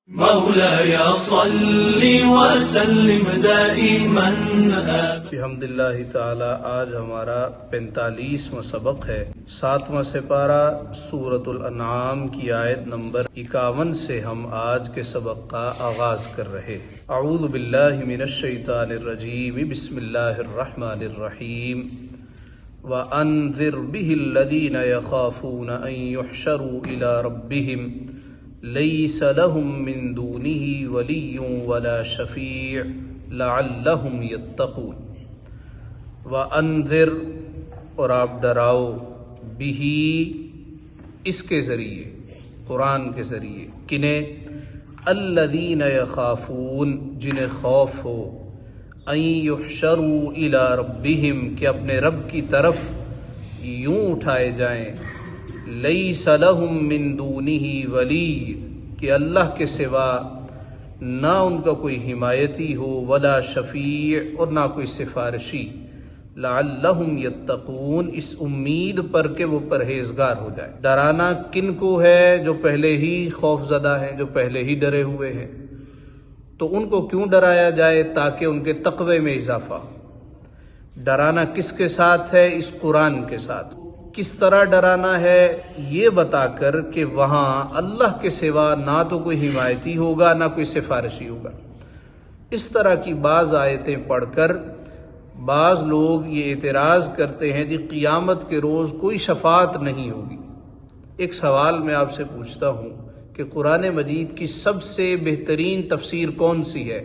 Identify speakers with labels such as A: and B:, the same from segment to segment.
A: مولاي صل وسلم دائما
B: بحمد اللہ تعالی آج ہمارا 45واں سبق ہے، 7واں سپارہ سورۃ الانعام کی آیت نمبر 51 سے ہم آج کے سبق کا آغاز کر رہے ہیں۔ اعوذ باللہ من الشیطان الرجیم، بسم اللہ الرحمن الرحیم۔ وَأَنذِرْ بِهِ الَّذِينَ يَخَافُونَ أَن يُحْشَرُوا إِلَىٰ رَبِّهِمْ لَيْسَ لَهُم مِّن دُونِهِ وَلِيٌّ وَلَا شَفِيعٌ لَعَلَّهُمْ يَتَّقُونَ۔ وَأَنذِرْ، اور آپ ڈراؤ، بِهِ، اس کے ذریعے، قرآن کے ذریعے، کنہیں؟ الَّذِينَ يَخَافُونَ، جنہیں خوف ہو، ان یحشروا الی ربہم، کہ اپنے رب کی طرف یوں اٹھائے جائیں، لیس لہم من دونہ ولی، کہ اللہ کے سوا نہ ان کا کوئی حمایتی ہو، ولا شفیع، اور نہ کوئی سفارشی، لعلہم یتقون، اس امید پر کہ وہ پرہیزگار ہو جائیں۔ ڈرانا کن کو ہے؟ جو پہلے ہی خوف زدہ ہیں، جو پہلے ہی ڈرے ہوئے ہیں۔ تو ان کو کیوں ڈرایا جائے؟ تاکہ ان کے تقوی میں اضافہ ہو۔ ڈرانا کس کے ساتھ ہے؟ اس قرآن کے ساتھ۔ کس طرح ڈرانا ہے؟ یہ بتا کر کہ وہاں اللہ کے سوا نہ تو کوئی حمایتی ہوگا، نہ کوئی سفارشی ہوگا۔ اس طرح کی بعض آیتیں پڑھ کر بعض لوگ یہ اعتراض کرتے ہیں جی قیامت کے روز کوئی شفاعت نہیں ہوگی۔ ایک سوال میں آپ سے پوچھتا ہوں کہ قرآن مجید کی سب سے بہترین تفسیر کون سی ہے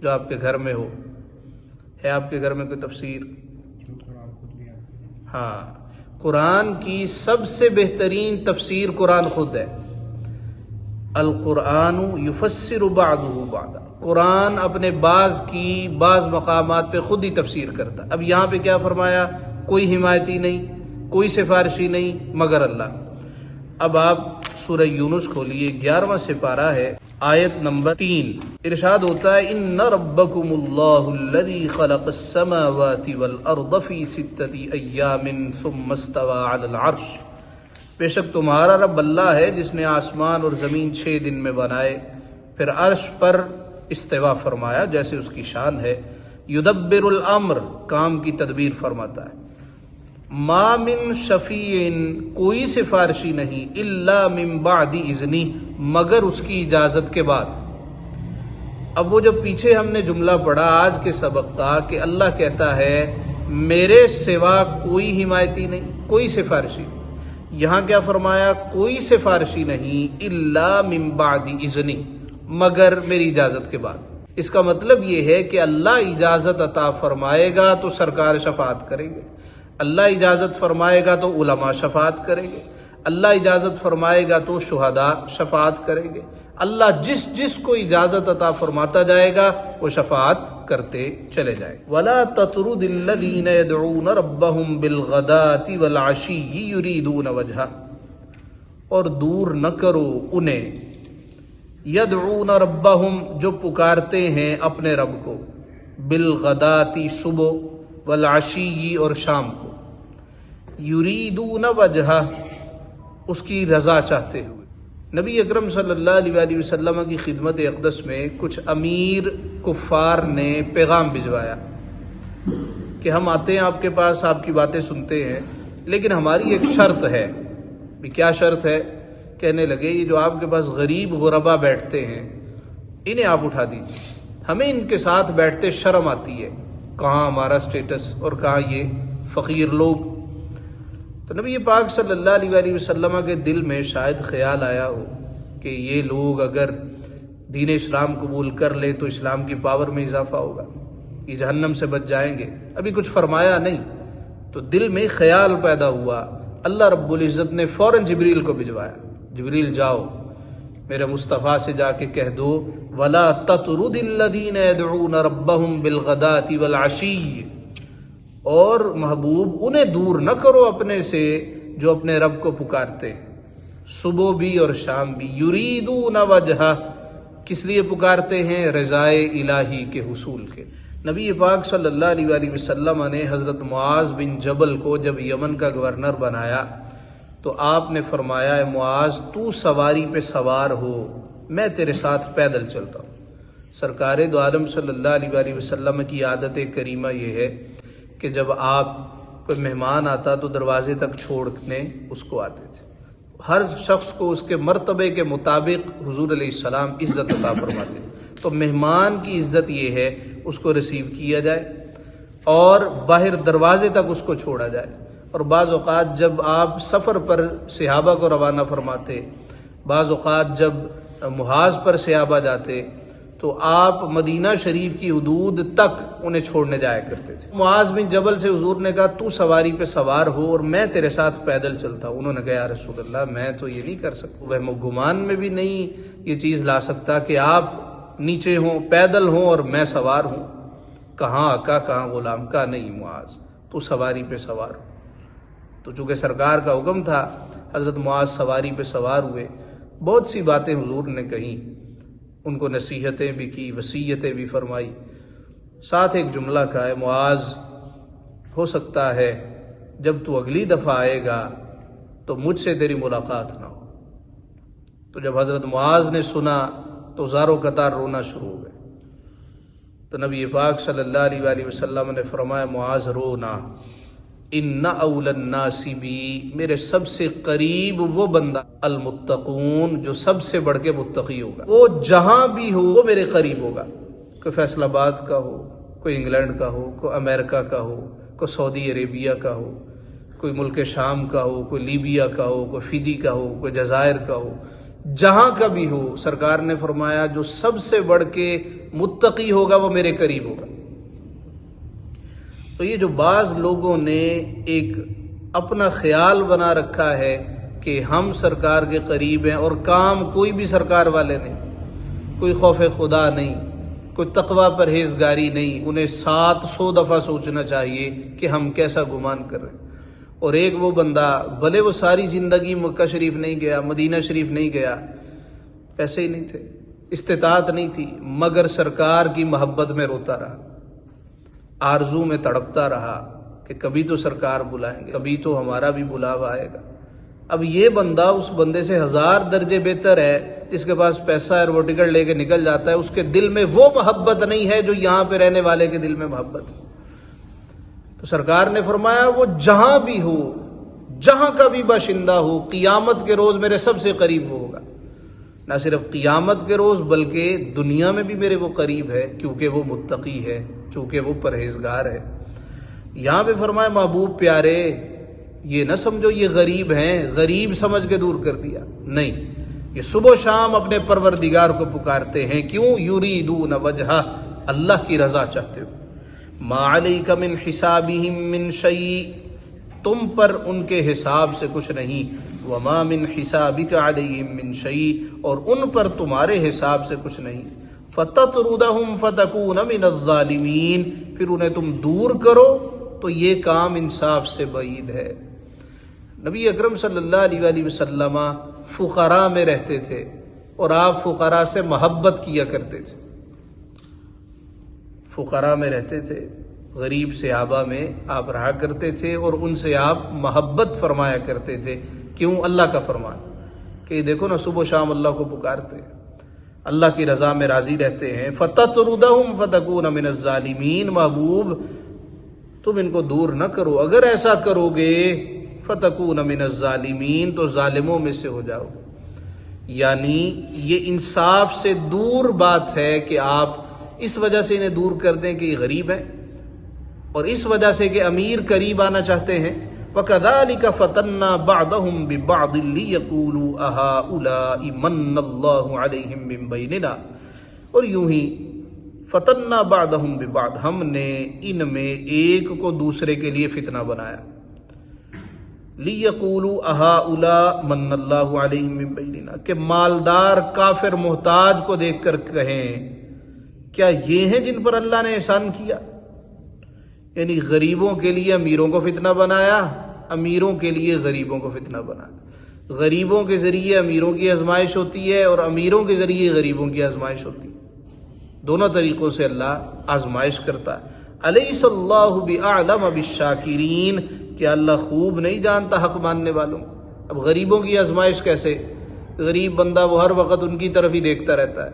B: جو آپ کے گھر میں ہو؟ ہے آپ کے گھر میں کوئی تفسیر؟ ہاں، قرآن کی سب سے بہترین تفسیر قرآن خود ہے۔ القرآن یفسر بعضہ بعضا، قرآن اپنے بعض کی بعض مقامات پہ خود ہی تفسیر کرتا۔ اب یہاں پہ کیا فرمایا؟ کوئی حمایتی نہیں، کوئی سفارشی نہیں مگر اللہ۔ اب آپ سورہ یونس کھولیے، 11واں سپارہ ہے، آیت نمبر 3۔ ارشاد ہوتا ہے، ان ربکم اللہ الذی خلق السماوات والارض فی 6 ایام ثم استوى علی العرش، بے شک تمہارا رب اللہ ہے جس نے آسمان اور زمین 6 دن میں بنائے، پھر عرش پر استوا فرمایا جیسے اس کی شان ہے۔ یدبر الامر، کام کی تدبیر فرماتا ہے۔ ما من شفیع، کوئی سفارشی نہیں، الا من بعد اذنہ، مگر اس کی اجازت کے بعد۔ اب وہ جو پیچھے ہم نے جملہ پڑھا آج کے سبق کا کہ اللہ کہتا ہے میرے سوا کوئی حمایتی نہیں، کوئی سفارشی نہیں، یہاں کیا فرمایا؟ کوئی سفارشی نہیں، الا من بعد اذنہ، مگر میری اجازت کے بعد۔ اس کا مطلب یہ ہے کہ اللہ اجازت عطا فرمائے گا تو سرکار شفاعت کریں گے، اللہ اجازت فرمائے گا تو علماء شفاعت کریں گے، اللہ اجازت فرمائے گا تو شہداء شفاعت کریں گے۔ اللہ جس کو اجازت عطا فرماتا جائے گا وہ شفاعت کرتے چلے جائیں۔ وَلَا تَطْرُدِ الَّذِينَ يَدْعُونَ رَبَّهُمْ بِالْغَدَاةِ وَالْعَشِيِّ يُرِيدُونَ وَجْهَهُ، اور دور نہ کرو انہیں، یدعون ربہم، جو پکارتے ہیں اپنے رب کو، بالغداتی، صبح، والعشی، اور شام کو، یریدون وجہہ، اس کی رضا چاہتے ہوئے۔ نبی اکرم صلی اللہ علیہ وسلم کی خدمت اقدس میں کچھ امیر کفار نے پیغام بھجوایا کہ ہم آتے ہیں آپ کے پاس، آپ کی باتیں سنتے ہیں، لیکن ہماری ایک شرط ہے۔ بھی کیا شرط ہے؟ کہنے لگے یہ جو آپ کے پاس غریب غربا بیٹھتے ہیں انہیں آپ اٹھا دیجیے، ہمیں ان کے ساتھ بیٹھتے شرم آتی ہے، کہاں ہمارا سٹیٹس اور کہاں یہ فقیر لوگ۔ تو نبی پاک صلی اللہ علیہ وسلم کے دل میں شاید خیال آیا ہو کہ یہ لوگ اگر دین اسلام قبول کر لیں تو اسلام کی پاور میں اضافہ ہوگا، یہ جہنم سے بچ جائیں گے۔ ابھی کچھ فرمایا نہیں تو دل میں خیال پیدا ہوا، اللہ رب العزت نے فوراً جبریل کو بھجوایا، جبریل جاؤ میرے مصطفیٰ سے جا کے کہہ دو، وَلَا تَطْرُدِ الَّذِينَ يَدْعُونَ رَبَّهُمْ بِالْغَدَاةِ وَالْعَشِيِّ، اور محبوب انہیں دور نہ کرو اپنے سے جو اپنے رب کو پکارتے ہیں، صبح بھی اور شام بھی، یریدون وجہہ، کس لیے پکارتے ہیں؟ رضائے الہی کے حصول کے۔ نبی پاک صلی اللہ علیہ وسلم نے حضرت معاذ بن جبل کو جب یمن کا گورنر بنایا تو آپ نے فرمایا، اے معاذ تو سواری پہ سوار ہو، میں تیرے ساتھ پیدل چلتا ہوں۔ سرکار دو عالم صلی اللہ علیہ وآلہ وسلم کی عادت کریمہ یہ ہے کہ جب آپ کوئی مہمان آتا تو دروازے تک چھوڑنے اس کو آتے تھے۔ ہر شخص کو اس کے مرتبے کے مطابق حضور علیہ السلام عزت عطا فرماتے ہیں۔ تو مہمان کی عزت یہ ہے اس کو ریسیو کیا جائے اور باہر دروازے تک اس کو چھوڑا جائے۔ اور بعض اوقات جب آپ سفر پر صحابہ کو روانہ فرماتے، بعض اوقات جب محاذ پر صحابہ جاتے تو آپ مدینہ شریف کی حدود تک انہیں چھوڑنے جایا کرتے تھے۔ معاذ بن جبل سے حضور نے کہا تو سواری پہ سوار ہو اور میں تیرے ساتھ پیدل چلتا ہوں۔ انہوں نے کہا یا رسول اللہ میں تو یہ نہیں کر سکتا، وہم و گمان میں بھی نہیں یہ چیز لا سکتا کہ آپ نیچے ہوں پیدل ہوں اور میں سوار ہوں۔ کہاں آقا کہاں غلام؟ کا نہیں معاذ تو سواری پہ سوار ہو۔ تو چونکہ سرکار کا حکم تھا حضرت معاذ سواری پہ سوار ہوئے۔ بہت سی باتیں حضور نے کہیں، ان کو نصیحتیں بھی کی، وصیتیں بھی فرمائی۔ ساتھ ایک جملہ کہا ہے معاذ ہو سکتا ہے جب تو اگلی دفعہ آئے گا تو مجھ سے تیری ملاقات نہ ہو۔ تو جب حضرت معاذ نے سنا تو زاروں قطار رونا شروع ہو گئے۔ تو نبی پاک صلی اللہ علیہ وآلہ وسلم نے فرمایا معاذ رو نہ، ان اول الناس بی، میرے سب سے قریب وہ بندہ المتقون جو سب سے بڑھ کے متقی ہوگا، وہ جہاں بھی ہو وہ میرے قریب ہوگا۔ کوئی فیصل آباد کا ہو، کوئی انگلینڈ کا ہو، کوئی امریکہ کا ہو، کوئی سعودی عربیہ کا ہو، کوئی ملک شام کا ہو، کوئی لیبیا کا ہو، کوئی فجی کا ہو، کوئی جزائر کا ہو، جہاں کا بھی ہو، سرکار نے فرمایا جو سب سے بڑھ کے متقی ہوگا وہ میرے قریب ہوگا۔ تو یہ جو بعض لوگوں نے ایک اپنا خیال بنا رکھا ہے کہ ہم سرکار کے قریب ہیں اور کام کوئی بھی سرکار والے نہیں، کوئی خوف خدا نہیں، کوئی تقوی پرہیزگاری نہیں، انہیں 700 دفعہ سوچنا چاہیے کہ ہم کیسا گمان کر رہے ہیں۔ اور ایک وہ بندہ بھلے وہ ساری زندگی مکہ شریف نہیں گیا، مدینہ شریف نہیں گیا، پیسے ہی نہیں تھے، استطاعت نہیں تھی، مگر سرکار کی محبت میں روتا رہا، آرزو میں تڑپتا رہا کہ کبھی تو سرکار بلائیں گے، کبھی تو ہمارا بھی بلاوا آئے گا۔ اب یہ بندہ اس بندے سے 1000 درجے بہتر ہے جس کے پاس پیسہ ہے اور وہ ٹکٹ لے کے نکل جاتا ہے، اس کے دل میں وہ محبت نہیں ہے جو یہاں پہ رہنے والے کے دل میں محبت ہے۔ تو سرکار نے فرمایا وہ جہاں بھی ہو، جہاں کا بھی باشندہ ہو، قیامت کے روز میرے سب سے قریب وہ ہوگا۔ نہ صرف قیامت کے روز بلکہ دنیا میں بھی میرے وہ قریب ہے، کیونکہ وہ متقی ہے، چونکہ وہ پرہیزگار ہے۔ یہاں پہ فرمایا محبوب پیارے، یہ نہ سمجھو یہ غریب ہیں، غریب سمجھ کے دور کر دیا، نہیں، یہ صبح و شام اپنے پروردگار کو پکارتے ہیں۔ کیوں؟ یریدون وجہہ، اللہ کی رضا چاہتے ہو۔ ما علیک من حسابہم من شیء، تم پر ان کے حساب سے کچھ نہیں، وما من حسابک علیہم من شیء، اور ان پر تمہارے حساب سے کچھ نہیں۔ فتطردہم فتکون من الظالمین، پھر انہیں تم دور کرو تو یہ کام انصاف سے بعید ہے۔ نبی اکرم صلی اللہ علیہ وآلہ وسلم فقراء میں رہتے تھے اور آپ فقراء سے محبت کیا کرتے تھے، فقراء میں رہتے تھے، غریب صحابہ میں آپ رہا کرتے تھے اور ان سے آپ محبت فرمایا کرتے تھے۔ کیوں؟ اللہ کا فرمان کہ دیکھو نا صبح و شام اللہ کو پکارتے ہیں، اللہ کی رضا میں راضی رہتے ہیں۔ فَتَطْرُدَهُمْ فَتَكُونَ مِنَ الظَّالِمِينَ، محبوب تم ان کو دور نہ کرو، اگر ایسا کرو گے فَتَكُونَ مِنَ الظَّالِمِينَ تو ظالموں میں سے ہو جاؤ۔ یعنی یہ انصاف سے دور بات ہے کہ آپ اس وجہ سے انہیں دور کر دیں کہ یہ غریب ہیں اور اس وجہ سے کہ امیر قریب آنا چاہتے ہیں۔ وَكَذَلِكَ فَتَنَّا بَعْضَهُمْ بِبَعْضٍ لِيَقُولُوا أَهَٰؤُلَاءِ مَنَّ اللَّهُ عَلَيْهِمْ مِن بَيْنِنَا، اور یوں ہی فتنہ بعضهم ببعض، ہم نے ان میں ایک کو دوسرے کے لیے فتنہ بنایا۔ لِيَقُولُوا أَهَٰؤُلَاءِ مَنَّ اللَّهُ عَلَيْهِمْ مِن بَيْنِنَا، کہ مالدار کافر محتاج کو دیکھ کر کہیں کیا یہ ہیں جن پر اللہ نے احسان کیا؟ یعنی غریبوں کے لیے امیروں کو فتنہ بنایا، امیروں کے لیے غریبوں کو فتنہ بنایا۔ غریبوں کے ذریعے امیروں کی آزمائش ہوتی ہے اور امیروں کے ذریعے غریبوں کی آزمائش ہوتی ہے، دونوں طریقوں سے اللہ آزمائش کرتا ہے۔ الیس اللہ بأعلم بالشاکرین، کہ اللہ خوب نہیں جانتا حق ماننے والوں۔ اب غریبوں کی آزمائش کیسے؟ غریب بندہ وہ ہر وقت ان کی طرف ہی دیکھتا رہتا ہے،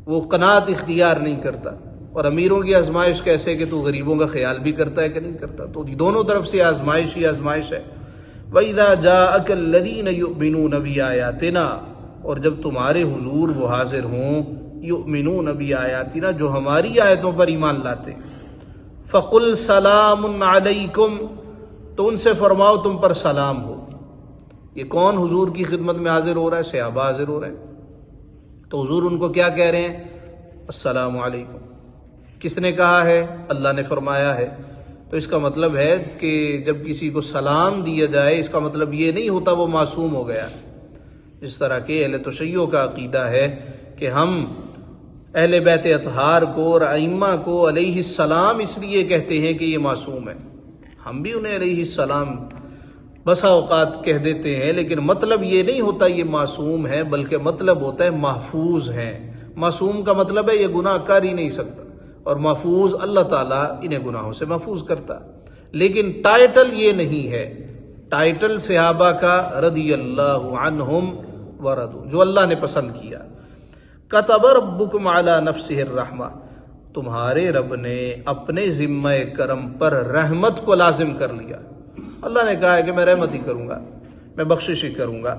B: وہ قناعت اختیار نہیں کرتا. اور امیروں کی آزمائش کیسے کہ تو غریبوں کا خیال بھی کرتا ہے کہ نہیں کرتا. تو دونوں طرف سے آزمائش ہی آزمائش ہے. وَإِذَا جَاءَكَ الَّذِينَ يُؤْمِنُونَ بِآيَاتِنَا، اور جب تمہارے حضور وہ حاضر ہوں، یؤمنون بآیاتنا، جو ہماری آیتوں پر ایمان لاتے، فَقُلْ سَلَامٌ عَلَيْكُمْ، تو ان سے فرماؤ تم پر سلام ہو. یہ کون حضور کی خدمت میں حاضر ہو رہا ہے؟ صحابہ حاضر ہو رہے ہیں. تو حضور ان کو کیا کہہ رہے ہیں؟ السلام علیکم. کس نے کہا ہے؟ اللہ نے فرمایا ہے. تو اس کا مطلب ہے کہ جب کسی کو سلام دیا جائے، اس کا مطلب یہ نہیں ہوتا وہ معصوم ہو گیا. جس طرح کہ اہل تشیع کا عقیدہ ہے کہ ہم اہل بیت اطہار کو اور ائمہ کو علیہ السلام اس لیے کہتے ہیں کہ یہ معصوم ہے. ہم بھی انہیں علیہ السلام بسا اوقات کہہ دیتے ہیں، لیکن مطلب یہ نہیں ہوتا یہ معصوم ہے، بلکہ مطلب ہوتا ہے محفوظ ہیں. معصوم کا مطلب ہے یہ گناہ کر ہی نہیں سکتا، اور محفوظ اللہ تعالیٰ انہیں گناہوں سے محفوظ کرتا. لیکن ٹائٹل یہ نہیں ہے. ٹائٹل صحابہ کا رضی اللہ عنہم ورضوا، جو اللہ نے پسند کیا. کتب ربکم علی نفسہ الرحمہ، تمہارے رب نے اپنے ذمہ کرم پر رحمت کو لازم کر لیا. اللہ نے کہا ہے کہ میں رحمت ہی کروں گا، میں بخشش ہی کروں گا.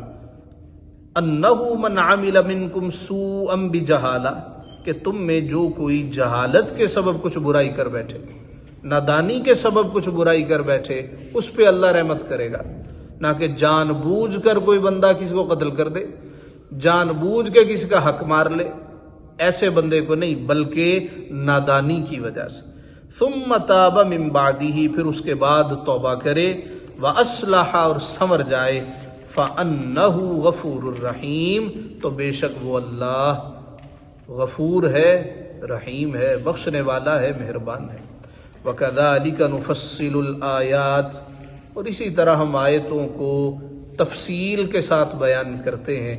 B: انہ من عمل منکم سوءا بجہالہ، کہ تم میں جو کوئی جہالت کے سبب کچھ برائی کر بیٹھے، نادانی کے سبب کچھ برائی کر بیٹھے، اس پہ اللہ رحمت کرے گا. نہ کہ جان بوجھ کر کوئی بندہ کسی کو قتل کر دے، جان بوجھ کے کسی کا حق مار لے، ایسے بندے کو نہیں، بلکہ نادانی کی وجہ سے. ثم تاب من بعدہ، پھر اس کے بعد توبہ کرے، واصلح، اور سنور جائے، فانہ غفور الرحیم، تو بے شک وہ اللہ غفور ہے، رحیم ہے، بخشنے والا ہے، مہربان ہے. وَكَذَلِكَ نُفَصِّلُ الْآيَاتِ، اور اسی طرح ہم آیتوں کو تفصیل کے ساتھ بیان کرتے ہیں.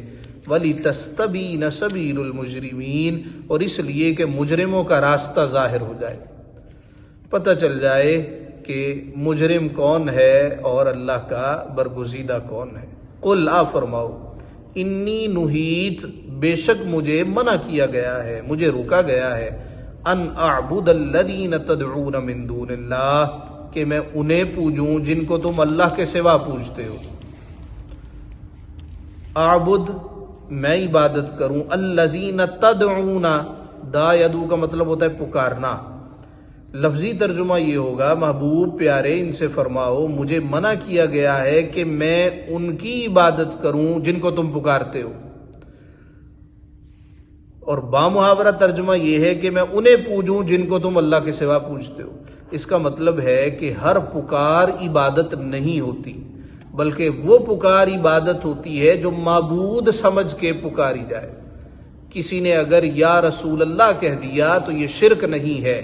B: وَلِتَسْتَبِينَ سَبِيلُ الْمُجْرِمِينَ، اور اس لیے کہ مجرموں کا راستہ ظاہر ہو جائے، پتہ چل جائے کہ مجرم کون ہے اور اللہ کا برگزیدہ کون ہے. قل، آ فرماؤ، انی نہیت، بے شک مجھے منع کیا گیا ہے، مجھے روکا گیا ہے، ان اعبد الذین تدعون من دون اللہ، کہ میں انہیں پوجوں جن کو تم اللہ کے سوا پوجتے ہو. اعبد، میں عبادت کروں، الذین تدعون، دا یدعو کا مطلب ہوتا ہے پکارنا. لفظی ترجمہ یہ ہوگا، محبوب پیارے ان سے فرماؤ مجھے منع کیا گیا ہے کہ میں ان کی عبادت کروں جن کو تم پکارتے ہو. اور بامحاورہ ترجمہ یہ ہے کہ میں انہیں پوجوں جن کو تم اللہ کے سوا پوجتے ہو. اس کا مطلب ہے کہ ہر پکار عبادت نہیں ہوتی، بلکہ وہ پکار عبادت ہوتی ہے جو معبود سمجھ کے پکاری جائے. کسی نے اگر یا رسول اللہ کہہ دیا تو یہ شرک نہیں ہے.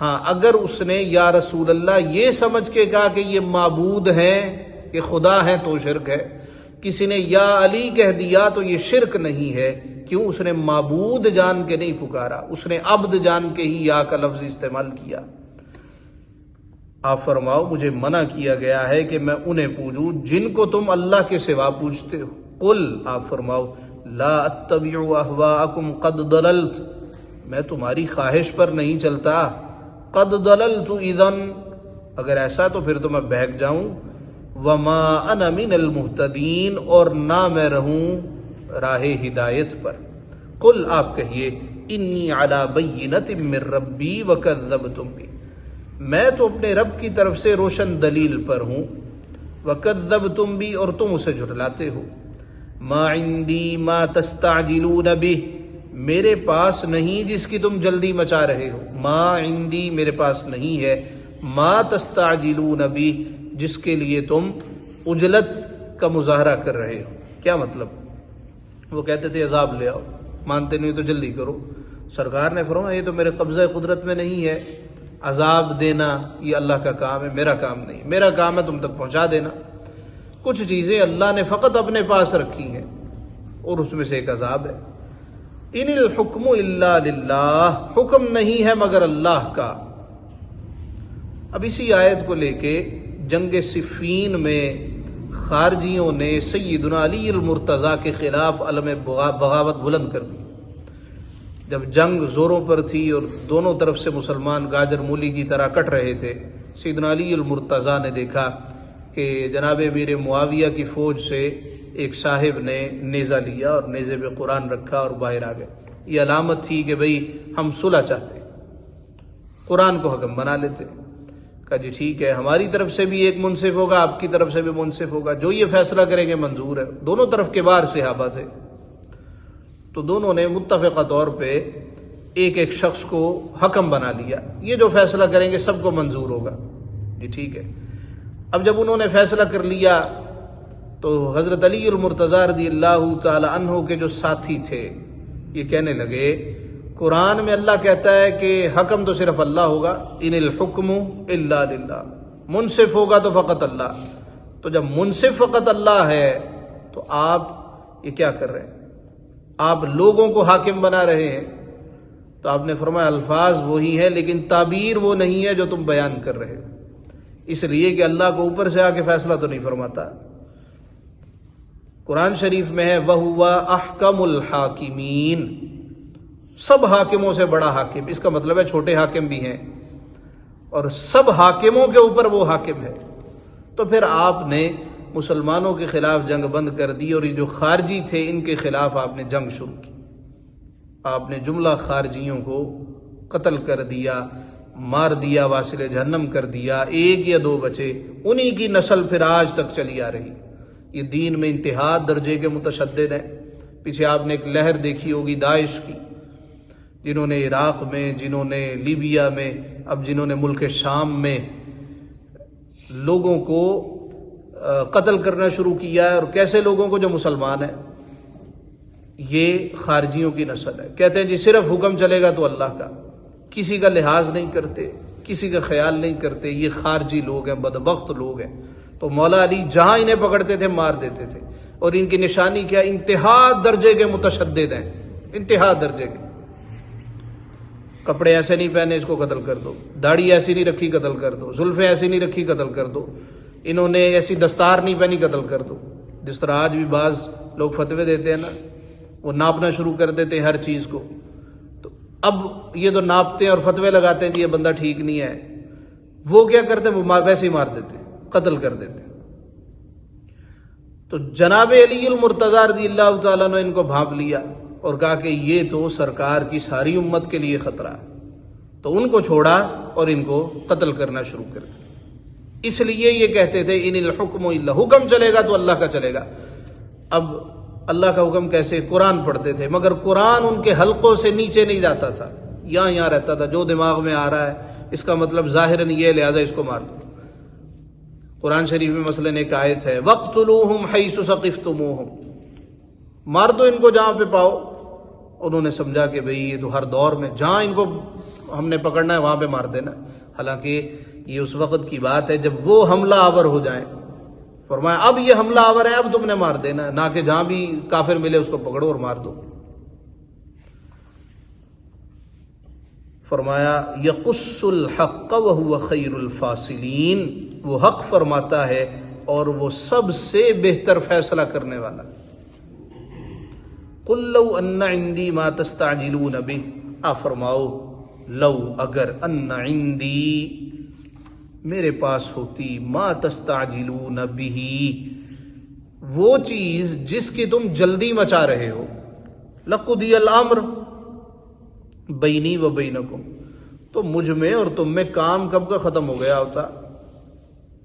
B: ہاں، اگر اس نے یا رسول اللہ یہ سمجھ کے کہا کہ یہ معبود ہیں، کہ خدا ہیں، تو شرک ہے. کسی نے یا علی کہہ دیا تو یہ شرک نہیں ہے. کیوں؟ اس نے معبود جان کے نہیں پکارا، اس نے عبد جان کے ہی یا کا لفظ استعمال کیا. آپ فرماؤ مجھے منع کیا گیا ہے کہ میں انہیں پوجوں جن کو تم اللہ کے سوا پوجتے ہو. قل، آپ فرماؤ، لا اتبع اہواءکم قد ضللت، میں تمہاری خواہش پر نہیں چلتا. قد ضللت اذن، اگر ایسا تو پھر تو میں بہک جاؤں. وما انا من المہتدین، اور نہ میں رہوں راہ ہدایت پر. قل، آپ کہیے، انی علی بینۃ من ربی وکذبتم بی، میں تو اپنے رب کی طرف سے روشن دلیل پر ہوں. وکذبتم بی، اور تم اسے جھٹلاتے ہو. ما عندی ما تستعجلون بہ، میرے پاس نہیں جس کی تم جلدی مچا رہے ہو. ما عندی، میرے پاس نہیں ہے. ما تستعجلون بہ، جس کے لیے تم عجلت کا مظاہرہ کر رہے ہو. کیا مطلب؟ وہ کہتے تھے عذاب لے آؤ، مانتے نہیں تو جلدی کرو. سرکار نے فرمایا یہ تو میرے قبضہ قدرت میں نہیں ہے، عذاب دینا یہ اللہ کا کام ہے، میرا کام نہیں. میرا کام ہے تم تک پہنچا دینا. کچھ چیزیں اللہ نے فقط اپنے پاس رکھی ہیں، اور اس میں سے ایک عذاب ہے. ان الحکم الا للہ، حکم نہیں ہے مگر اللہ کا. اب اسی آیت کو لے کے جنگ صفین میں خارجیوں نے سیدنا علی المرتضیٰ کے خلاف علم بغاوت بلند کر دی۔ جب جنگ زوروں پر تھی اور دونوں طرف سے مسلمان گاجر مولی کی طرح کٹ رہے تھے، سیدنا علی المرتضیٰ نے دیکھا کہ جناب امیر معاویہ کی فوج سے ایک صاحب نے نیزہ لیا اور نیزے پہ قرآن رکھا اور باہر آ گئے۔ یہ علامت تھی کہ بھئی ہم صلح چاہتے ہیں، قرآن کو حکم بنا لیتے۔ کہا جی ٹھیک ہے، ہماری طرف سے بھی ایک منصف ہوگا، آپ کی طرف سے بھی منصف ہوگا، جو یہ فیصلہ کریں گے منظور ہے۔ دونوں طرف کے بار صحابہ تھے، تو دونوں نے متفقہ طور پہ ایک ایک شخص کو حکم بنا لیا، یہ جو فیصلہ کریں گے سب کو منظور ہوگا۔ جی ٹھیک ہے۔ اب جب انہوں نے فیصلہ کر لیا تو حضرت علی المرتضیٰ رضی اللہ تعالی عنہ کے جو ساتھی تھے یہ کہنے لگے، قرآن میں اللہ کہتا ہے کہ حکم تو صرف اللہ ہوگا، ان الحکم الا للہ، منصف ہوگا تو فقط اللہ۔ تو جب منصف فقط اللہ ہے تو آپ یہ کیا کر رہے ہیں؟ آپ لوگوں کو حاکم بنا رہے ہیں۔ تو آپ نے فرمایا الفاظ وہی ہیں لیکن تعبیر وہ نہیں ہے جو تم بیان کر رہے ہو، اس لیے کہ اللہ کو اوپر سے آ کے فیصلہ تو نہیں فرماتا۔ قرآن شریف میں ہے وَهُوَ أَحْكَمُ الْحَاكِمِينَ، سب حاکموں سے بڑا حاکم، اس کا مطلب ہے چھوٹے حاکم بھی ہیں اور سب حاکموں کے اوپر وہ حاکم ہے۔ تو پھر آپ نے مسلمانوں کے خلاف جنگ بند کر دی اور یہ جو خارجی تھے ان کے خلاف آپ نے جنگ شروع کی۔ آپ نے جملہ خارجیوں کو قتل کر دیا، مار دیا، واصل جہنم کر دیا، ایک یا دو بچے، انہی کی نسل پھر آج تک چلی آ رہی۔ یہ دین میں انتہا درجے کے متشدد ہیں۔ پیچھے آپ نے ایک لہر دیکھی ہوگی داعش کی، جنہوں نے عراق میں، جنہوں نے لیبیا میں، اب جنہوں نے ملک شام میں لوگوں کو قتل کرنا شروع کیا ہے، اور کیسے لوگوں کو جو مسلمان ہیں۔ یہ خارجیوں کی نسل ہے۔ کہتے ہیں جی صرف حکم چلے گا تو اللہ کا، کسی کا لحاظ نہیں کرتے، کسی کا خیال نہیں کرتے۔ یہ خارجی لوگ ہیں، بدبخت لوگ ہیں۔ تو مولا علی جہاں انہیں پکڑتے تھے مار دیتے تھے، اور ان کی نشانی کیا؟ انتہا درجے کے متشدد ہیں، انتہا درجے کے۔ کپڑے ایسے نہیں پہنے، اس کو قتل کر دو، داڑھی ایسی نہیں رکھی، قتل کر دو، زلفیں ایسی نہیں رکھی، قتل کر دو، انہوں نے ایسی دستار نہیں پہنی، قتل کر دو۔ جس طرح آج بھی بعض لوگ فتوے دیتے ہیں نا، وہ ناپنا شروع کر دیتے ہیں ہر چیز کو۔ تو اب یہ تو ناپتے ہیں اور فتوے لگاتے ہیں جی یہ بندہ ٹھیک نہیں ہے، وہ کیا کرتے ہیں؟ وہ ویسے ہی مار دیتے ہیں، قتل کر دیتے ہیں۔ تو جناب علی المرتضیٰ رضی اللہ تعالیٰ نے ان کو بھانپ لیا اور کہا کہ یہ تو سرکار کی ساری امت کے لیے خطرہ ہے، تو ان کو چھوڑا اور ان کو قتل کرنا شروع کر دیا۔ اس لیے یہ کہتے تھے ان الحکم الا، حکم چلے گا تو اللہ کا چلے گا۔ اب اللہ کا حکم کیسے؟ قرآن پڑھتے تھے، مگر قرآن ان کے حلقوں سے نیچے نہیں جاتا تھا، یہاں رہتا تھا۔ جو دماغ میں آ رہا ہے اس کا مطلب ظاہراً یہ، لہٰذا اس کو مار دو۔ قرآن شریف میں مثلاً ایک آیت ہے وَاقْتُلُوهُمْ حَيْثُ ثَقِفْتُمُوهُمْ، مار دو ان کو جہاں پہ پاؤ۔ انہوں نے سمجھا کہ بھئی یہ تو ہر دور میں جہاں ان کو ہم نے پکڑنا ہے وہاں پہ مار دینا۔ حالانکہ یہ اس وقت کی بات ہے جب وہ حملہ آور ہو جائیں۔ فرمایا اب یہ حملہ آور ہے، اب تم نے مار دینا ہے، نہ کہ جہاں بھی کافر ملے اس کو پکڑو اور مار دو۔ فرمایا یقص الحق وہو خیر الفاصلین، وہ حق فرماتا ہے اور وہ سب سے بہتر فیصلہ کرنے والا۔ قل لو ان عندی ما تستعجلون بہ، آپ فرماؤ لو، اگر، ان عندی، میرے پاس ہوتی، ما تستعجلون بہ، وہ چیز جس کی تم جلدی مچا رہے ہو، لقضی الامر بینی و بینکم، تو مجھ میں اور تم میں کام کب کا ختم ہو گیا ہوتا۔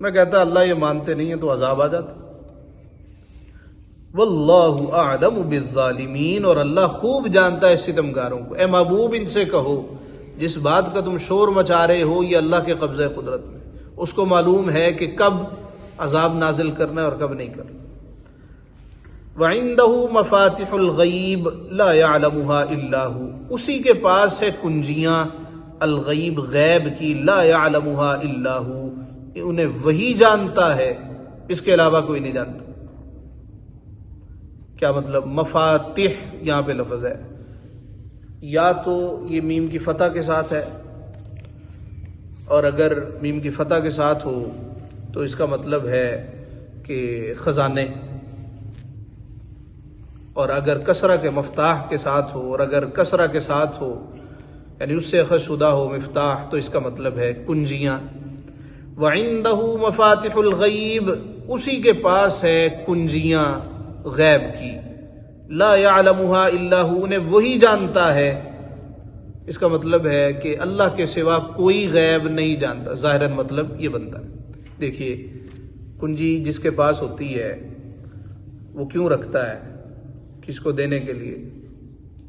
B: میں کہتا اللہ یہ مانتے نہیں ہیں تو عذاب آ جاتا۔ واللہ اعلم بالظالمین، اور اللہ خوب جانتا ہے ستمگاروں کو۔ اے محبوب ان سے کہو جس بات کا تم شور مچا رہے ہو یہ اللہ کے قبضہ قدرت میں، اس کو معلوم ہے کہ کب عذاب نازل کرنا ہے اور کب نہیں کرنا۔ وَعِندَهُ مَفَاتِحُ الْغَيْبِ لَا يَعْلَمُهَا إِلَّا هُوَ، اسی کے پاس ہے کنجیاں الغیب، غیب کی، لا يعلمها الا هو، انہیں وہی جانتا ہے، اس کے علاوہ کوئی نہیں جانتا۔ کیا مطلب؟ مفاتح یہاں پہ لفظ ہے، یا تو یہ میم کی فتح کے ساتھ ہے، اور اگر میم کی فتح کے ساتھ ہو تو اس کا مطلب ہے کہ خزانے، اور اگر کسرہ کے مفتاح کے ساتھ ہو، اور اگر کسرہ کے ساتھ ہو یعنی اس سے اخذ شدہ ہو مفتاح، تو اس کا مطلب ہے کنجیاں۔ وَعِندَهُ مَفَاتِحُ الْغَيْبِ، اسی کے پاس ہے کنجیاں غیب کی، لا يعلمها الا هو، انہیں وہی جانتا ہے۔ اس کا مطلب ہے کہ اللہ کے سوا کوئی غیب نہیں جانتا، ظاہراً مطلب یہ بنتا ہے۔ دیکھیے کنجی جس کے پاس ہوتی ہے وہ کیوں رکھتا ہے؟ کس کو دینے کے لیے؟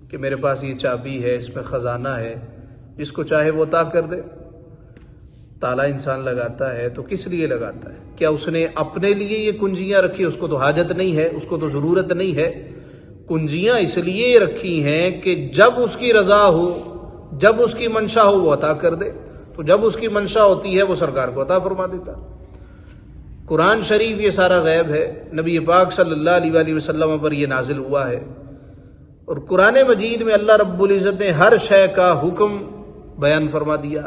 B: کہ میرے پاس یہ چابی ہے، اس میں خزانہ ہے، جس کو چاہے وہ عطا کر دے۔ تالا انسان لگاتا ہے تو کس لیے لگاتا ہے؟ کیا اس نے اپنے لیے یہ کنجیاں رکھی؟ اس کو تو حاجت نہیں ہے، اس کو تو ضرورت نہیں ہے۔ کنجیاں اس لیے رکھی ہیں کہ جب اس کی رضا ہو، جب اس کی منشا ہو وہ عطا کر دے۔ تو جب اس کی منشا ہوتی ہے وہ سرکار کو عطا فرما دیتا۔ قرآن شریف یہ سارا غیب ہے، نبی پاک صلی اللہ علیہ وآلہ وسلم پر یہ نازل ہوا ہے، اور قرآن مجید میں اللہ رب العزت نے ہر شے کا حکم بیان فرما دیا۔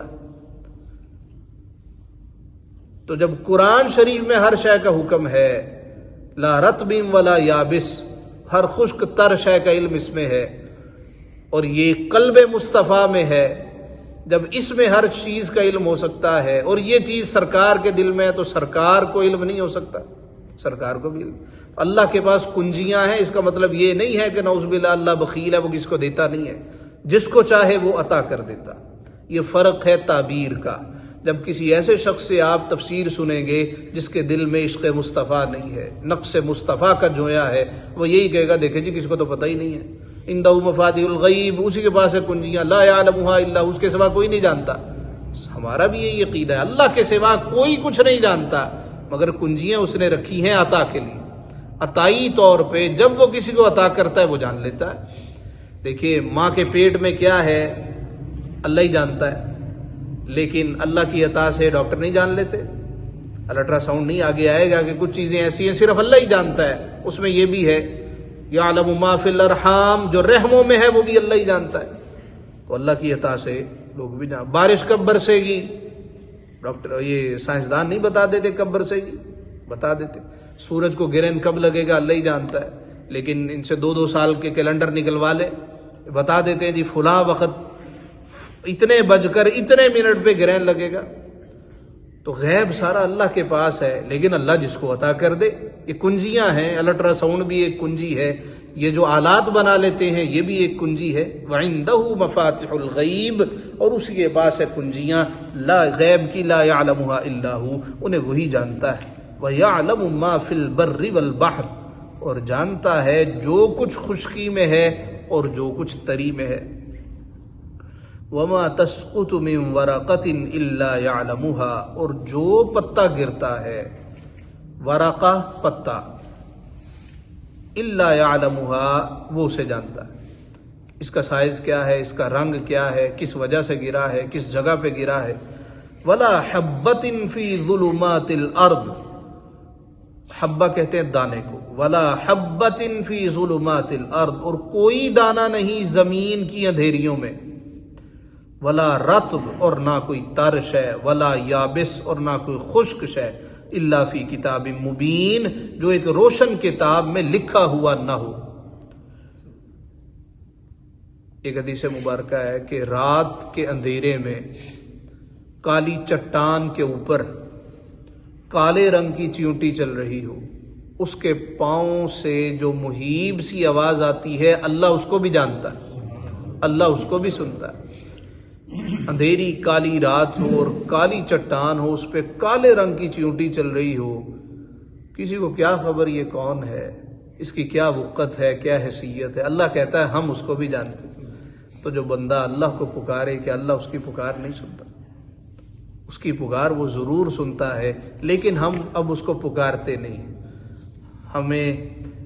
B: تو جب قرآن شریف میں ہر شے کا حکم ہے، لا رطب ولا یابس، ہر خشک تر شے کا علم اس میں ہے، اور یہ قلب مصطفیٰ میں ہے، جب اس میں ہر چیز کا علم ہو سکتا ہے اور یہ چیز سرکار کے دل میں ہے، تو سرکار کو علم نہیں ہو سکتا؟ سرکار کو بھی علم۔ اللہ کے پاس کنجیاں ہیں، اس کا مطلب یہ نہیں ہے کہ نعوذ باللہ اللہ بخیل ہے، وہ کس کو دیتا نہیں ہے، جس کو چاہے وہ عطا کر دیتا۔ یہ فرق ہے تعبیر کا۔ جب کسی ایسے شخص سے آپ تفسیر سنیں گے جس کے دل میں عشق مصطفیٰ نہیں ہے، نقص مصطفیٰ کا جویا ہے، وہ یہی کہے گا دیکھیں جی کس کو تو پتہ ہی نہیں ہے، عندہ مفاتیح الغیب، اسی کے پاس ہے کنجیاں، لا یعلمها الا، اس کے سوا کوئی نہیں جانتا۔ ہمارا بھی یہی عقیدہ ہے، اللہ کے سوا کوئی کچھ نہیں جانتا، مگر کنجیاں اس نے رکھی ہیں عطا کے لیے، عطائی طور پہ۔ جب وہ کسی کو عطا کرتا ہے وہ جان لیتا ہے۔ دیکھیے ماں کے پیٹ میں کیا ہے اللہ ہی جانتا ہے، لیکن اللہ کی عطا سے ڈاکٹر نہیں جان لیتے، الٹرا ساؤنڈ نہیں آگے آئے گا کہ کچھ چیزیں ایسی ہیں صرف اللہ ہی جانتا ہے۔ اس میں یہ بھی ہے یعلم ما فی الارحام، جو رحموں میں ہے وہ بھی اللہ ہی جانتا ہے۔ تو اللہ کی عطا سے لوگ بھی جان۔ بارش کب برسے گی ڈاکٹر یہ سائنسدان نہیں بتا دیتے، کب برسے گی بتا دیتے۔ سورج کو گرہن کب لگے گا اللہ ہی جانتا ہے، لیکن ان سے 2 سال کے کیلنڈر نکلوا لے، بتا دیتے ہیں جی فلاں وقت اتنے بج کر اتنے منٹ پہ گرہن لگے گا۔ تو غیب سارا اللہ کے پاس ہے، لیکن اللہ جس کو عطا کر دے۔ یہ کنجیاں ہیں، الٹرا ساؤنڈ بھی ایک کنجی ہے، یہ جو آلات بنا لیتے ہیں یہ بھی ایک کنجی ہے۔ وَعِندَهُ مَفَاتِحُ الْغَيْبِ، اور اسی کے پاس ہے کنجیاں لا غیب کی، لا يعلمها الا هو، انہیں وہی جانتا ہے۔ وَيَعْلَمُ مَا فِي الْبَرِّ وَالْبَحْرِ، اور جانتا ہے جو کچھ خشکی میں ہے اور جو کچھ تری میں ہے۔ وَمَا تَسْقُطُ مِن وَرَقَةٍ إِلَّا يَعْلَمُهَا، اور جو پتا گرتا ہے، ورقہ پتا، إِلَّا يَعْلَمُهَا، وہ اسے جانتا ہے۔ اس کا سائز کیا ہے، اس کا رنگ کیا ہے، کس وجہ سے گرا ہے، کس جگہ پہ گرا ہے۔ وَلَا حَبَّةٍ فِي ظُلُمَاتِ الْأَرْضِ، حبہ کہتے ہیں دانے کو، وَلَا حَبَّةٍ فِي ظُلُمَاتِ الْأَرْضِ، اور کوئی دانہ نہیں زمین کی اندھیریوں میں، ولا رطب، اور نہ کوئی تر شے، ولا یابس، اور نہ کوئی خشک شے، الا فی کتاب مبین، جو ایک روشن کتاب میں لکھا ہوا نہ ہو۔ ایک حدیث مبارکہ ہے کہ رات کے اندھیرے میں کالی چٹان کے اوپر کالے رنگ کی چیونٹی چل رہی ہو، اس کے پاؤں سے جو مہیب سی آواز آتی ہے اللہ اس کو بھی جانتا ہے، اللہ اس کو بھی سنتا ہے۔ اندھیری کالی رات ہو اور کالی چٹان ہو، اس پہ کالے رنگ کی چیونٹی چل رہی ہو، کسی کو کیا خبر یہ کون ہے، اس کی کیا وقت ہے، کیا حیثیت ہے، اللہ کہتا ہے ہم اس کو بھی جانتے ہیں۔ تو جو بندہ اللہ کو پکارے کہ اللہ اس کی پکار نہیں سنتا، اس کی پکار وہ ضرور سنتا ہے، لیکن ہم اب اس کو پکارتے نہیں۔ ہمیں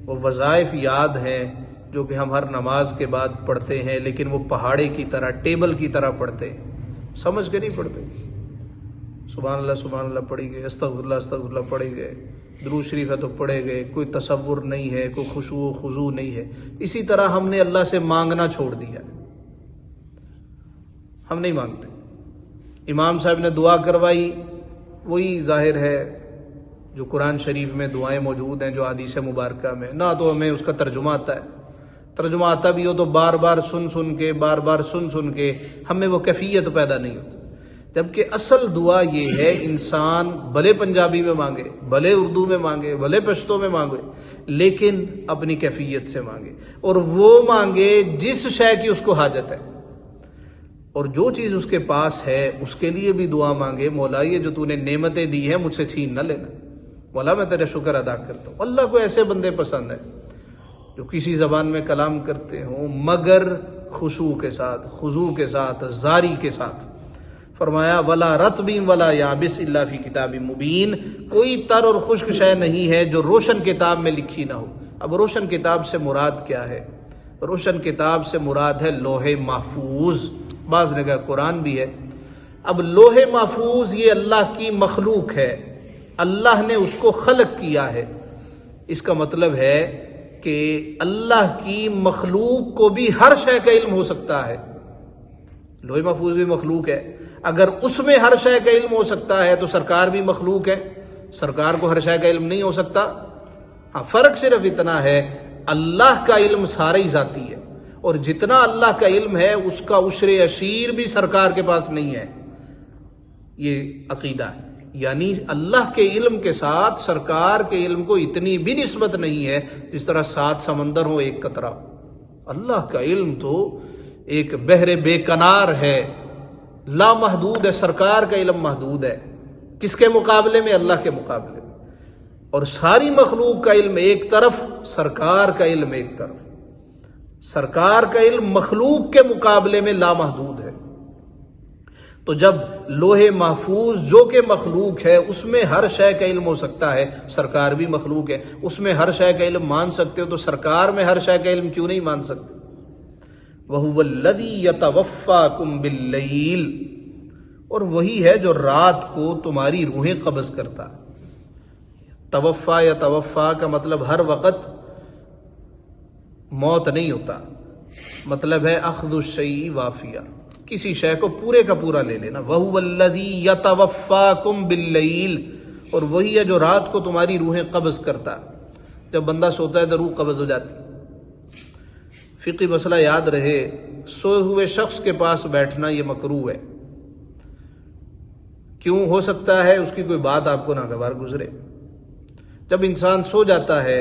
B: وہ وظائف یاد ہیں جو کہ ہم ہر نماز کے بعد پڑھتے ہیں، لیکن وہ پہاڑے کی طرح، ٹیبل کی طرح پڑھتے ہیں، سمجھ کے نہیں پڑھتے۔ سبحان اللہ پڑھی گئے، استغفر اللہ پڑھی گئے، درود شریف ہے تو پڑھے گئے، کوئی تصور نہیں ہے، کوئی خشوع و خضوع نہیں ہے۔ اسی طرح ہم نے اللہ سے مانگنا چھوڑ دیا، ہم نہیں مانگتے۔ امام صاحب نے دعا کروائی، وہی ظاہر ہے جو قرآن شریف میں دعائیں موجود ہیں، جو حدیث مبارکہ میں، نہ تو ہمیں اس کا ترجمہ آتا ہے، ترجمہ آتا بھی ہو تو بار بار سن کے ہمیں وہ کیفیت پیدا نہیں ہوتی، جبکہ اصل دعا یہ ہے انسان بھلے پنجابی میں مانگے، بھلے اردو میں مانگے، بھلے پشتو میں مانگے، لیکن اپنی کیفیت سے مانگے، اور وہ مانگے جس شے کی اس کو حاجت ہے، اور جو چیز اس کے پاس ہے اس کے لیے بھی دعا مانگے، مولا یہ جو تو نے نعمتیں دی ہیں مجھ سے چھین نہ لینا، مولا میں تیرا شکر ادا کرتا ہوں۔ اللہ کو ایسے بندے پسند ہیں جو کسی زبان میں کلام کرتے ہوں مگر خشوع کے ساتھ، خضوع کے ساتھ، زاری کے ساتھ۔ فرمایا ولا رطب ولا یابس الا فی کتاب مبین، کوئی تر اور خشک شے نہیں ہے جو روشن کتاب میں لکھی نہ ہو۔ اب روشن کتاب سے مراد کیا ہے؟ روشن کتاب سے مراد ہے لوح محفوظ، بعض نے کہا قرآن بھی ہے۔ اب لوح محفوظ یہ اللہ کی مخلوق ہے، اللہ نے اس کو خلق کیا ہے، اس کا مطلب ہے کہ اللہ کی مخلوق کو بھی ہر شے کا علم ہو سکتا ہے۔ لوح محفوظ بھی مخلوق ہے، اگر اس میں ہر شے کا علم ہو سکتا ہے تو سرکار بھی مخلوق ہے، سرکار کو ہر شے کا علم نہیں ہو سکتا۔ ہاں، فرق صرف اتنا ہے اللہ کا علم سارا ہی ذاتی ہے، اور جتنا اللہ کا علم ہے اس کا عشر عشیر بھی سرکار کے پاس نہیں ہے، یہ عقیدہ ہے۔ یعنی اللہ کے علم کے ساتھ سرکار کے علم کو اتنی بھی نسبت نہیں ہے جس طرح 7 سمندر ہو ایک قطرہ۔ اللہ کا علم تو ایک بحر بے کنار ہے، لامحدود ہے، سرکار کا علم محدود ہے۔ کس کے مقابلے میں؟ اللہ کے مقابلے میں۔ اور ساری مخلوق کا علم ایک طرف، سرکار کا علم ایک طرف۔ سرکار کا علم مخلوق کے مقابلے میں لامحدود ہے۔ تو جب لوح محفوظ جو کہ مخلوق ہے اس میں ہر شے کا علم ہو سکتا ہے، سرکار بھی مخلوق ہے، اس میں ہر شے کا علم مان سکتے ہو، تو سرکار میں ہر شے کا علم کیوں نہیں مان سکتے؟ وَهُوَ الَّذِي يَتَوَفَّاكُمْ بِاللَّيْلِ، اور وہی ہے جو رات کو تمہاری روحیں قبض کرتا ہے۔ توفا یا توفا کا مطلب ہر وقت موت نہیں ہوتا، مطلب ہے اخذ الشیء وافیہ، کسی شے کو پورے کا پورا لے لینا۔ وَهُوَ الَّذِي يَتَوَفَّاكُمْ بِاللَّيْلِ، اور وہی ہے جو رات کو تمہاری روحیں قبض کرتا ہے۔ جب بندہ سوتا ہے تو روح قبض ہو جاتی ہے۔ فقہی مسئلہ یاد رہے، سوئے ہوئے شخص کے پاس بیٹھنا یہ مکروہ ہے۔ کیوں؟ ہو سکتا ہے اس کی کوئی بات آپ کو ناگوار گزرے۔ جب انسان سو جاتا ہے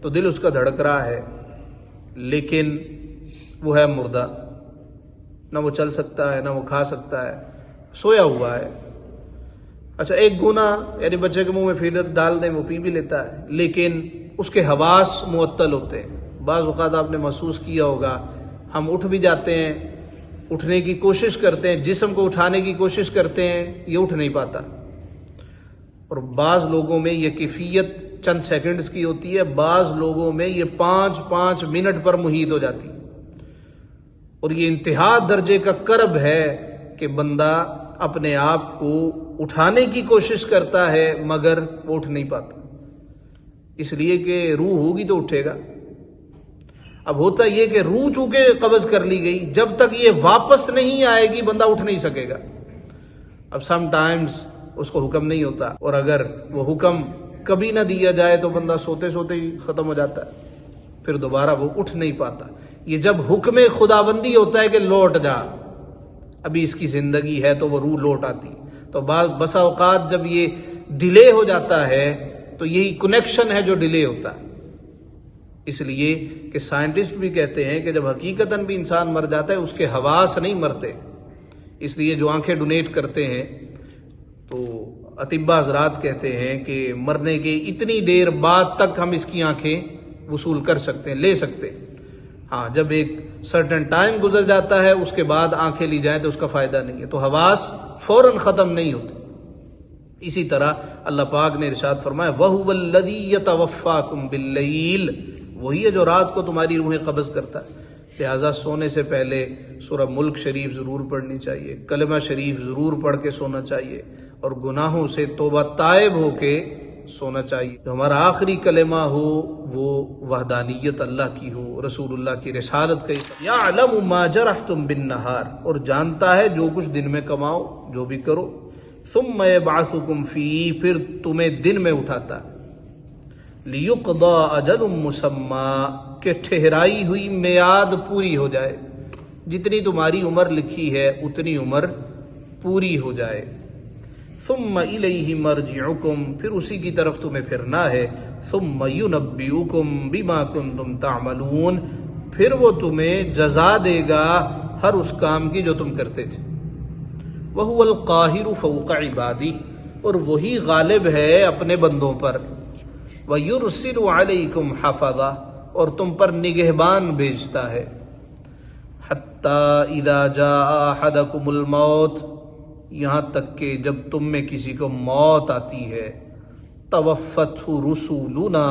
B: تو دل اس کا دھڑک رہا ہے، لیکن وہ ہے مردہ، نہ وہ چل سکتا ہے نہ وہ کھا سکتا ہے، سویا ہوا ہے۔ اچھا، ایک گناہ یعنی بچے کے منہ میں فیڈر ڈال دیں وہ پی بھی لیتا ہے، لیکن اس کے حواس معطل ہوتے ہیں۔ بعض اوقات آپ نے محسوس کیا ہوگا، ہم اٹھ بھی جاتے ہیں، اٹھنے کی کوشش کرتے ہیں، جسم کو اٹھانے کی کوشش کرتے ہیں، یہ اٹھ نہیں پاتا۔ اور بعض لوگوں میں یہ کیفیت چند سیکنڈز کی ہوتی ہے، بعض لوگوں میں یہ 5 منٹ پر محیط ہو جاتی، اور یہ انتہا درجے کا کرب ہے کہ بندہ اپنے آپ کو اٹھانے کی کوشش کرتا ہے مگر وہ اٹھ نہیں پاتا، اس لیے کہ روح ہوگی تو اٹھے گا۔ اب ہوتا یہ کہ روح چونکہ قبض کر لی گئی، جب تک یہ واپس نہیں آئے گی بندہ اٹھ نہیں سکے گا۔ اب سم ٹائمز اس کو حکم نہیں ہوتا، اور اگر وہ حکم کبھی نہ دیا جائے تو بندہ سوتے سوتے ہی ختم ہو جاتا ہے، پھر دوبارہ وہ اٹھ نہیں پاتا۔ یہ جب حکم خداوندی ہوتا ہے کہ لوٹ جا، ابھی اس کی زندگی ہے تو وہ روح لوٹ آتی۔ تو بسا اوقات جب یہ ڈیلے ہو جاتا ہے تو یہی کنیکشن ہے جو ڈیلے ہوتا ہے۔ اس لیے کہ سائنٹسٹ بھی کہتے ہیں کہ جب حقیقتاً بھی انسان مر جاتا ہے اس کے حواس نہیں مرتے، اس لیے جو آنکھیں ڈونیٹ کرتے ہیں تو اطباء حضرات کہتے ہیں کہ مرنے کے اتنی دیر بعد تک ہم اس کی آنکھیں وصول کر سکتے ہیں، لے سکتے ہیں۔ ہاں، جب ایک سرٹن ٹائم گزر جاتا ہے اس کے بعد آنکھیں لی جائیں تو اس کا فائدہ نہیں ہے، تو حواس فوراً ختم نہیں ہوتے۔ اسی طرح اللہ پاک نے ارشاد فرمایا وَهُوَ الَّذِي يَتَوَفَّاكُمْ بِاللَّيْلِ، وہی ہے جو رات کو تمہاری روحیں قبض کرتا ہے۔ لہٰذا سونے سے پہلے سورہ ملک شریف ضرور پڑھنی چاہیے، کلمہ شریف ضرور پڑھ کے سونا چاہیے، اور گناہوں سے توبہ تائب ہو کے سونا چاہیے۔ جو ہمارا آخری کلمہ ہو وہ وحدانیت اللہ کی ہو، رسول اللہ کی رسالت کا۔ یعلم ما جرحتم بالنہار، اور جانتا ہے جو کچھ دن میں کماؤ، جو بھی کرو، ثم یبعثکم فیہ، پھر تمہیں دن میں اٹھاتا ہے، لیقضی اجل مسمی، کہ ٹھہرائی ہوئی میعاد پوری ہو جائے، جتنی تمہاری عمر لکھی ہے اتنی عمر پوری ہو جائے۔ ثم الیہ مرجعکم، پھر اسی کی طرف تمہیں پھرنا ہے، ثم ینبئکم بما کنتم تعملون، پھر وہ تمہیں جزا دے گا ہر اس کام کی جو تم کرتے تھے۔ وہو القاہر فوق عبادی، اور وہی غالب ہے اپنے بندوں پر۔ ویرسل علیکم حفظا، اور تم پر نگہبان بھیجتا ہے۔ حتی اذا جاء احدکم الموت، یہاں تک کہ جب تم میں کسی کو موت آتی ہے، توفتہ رسولنا،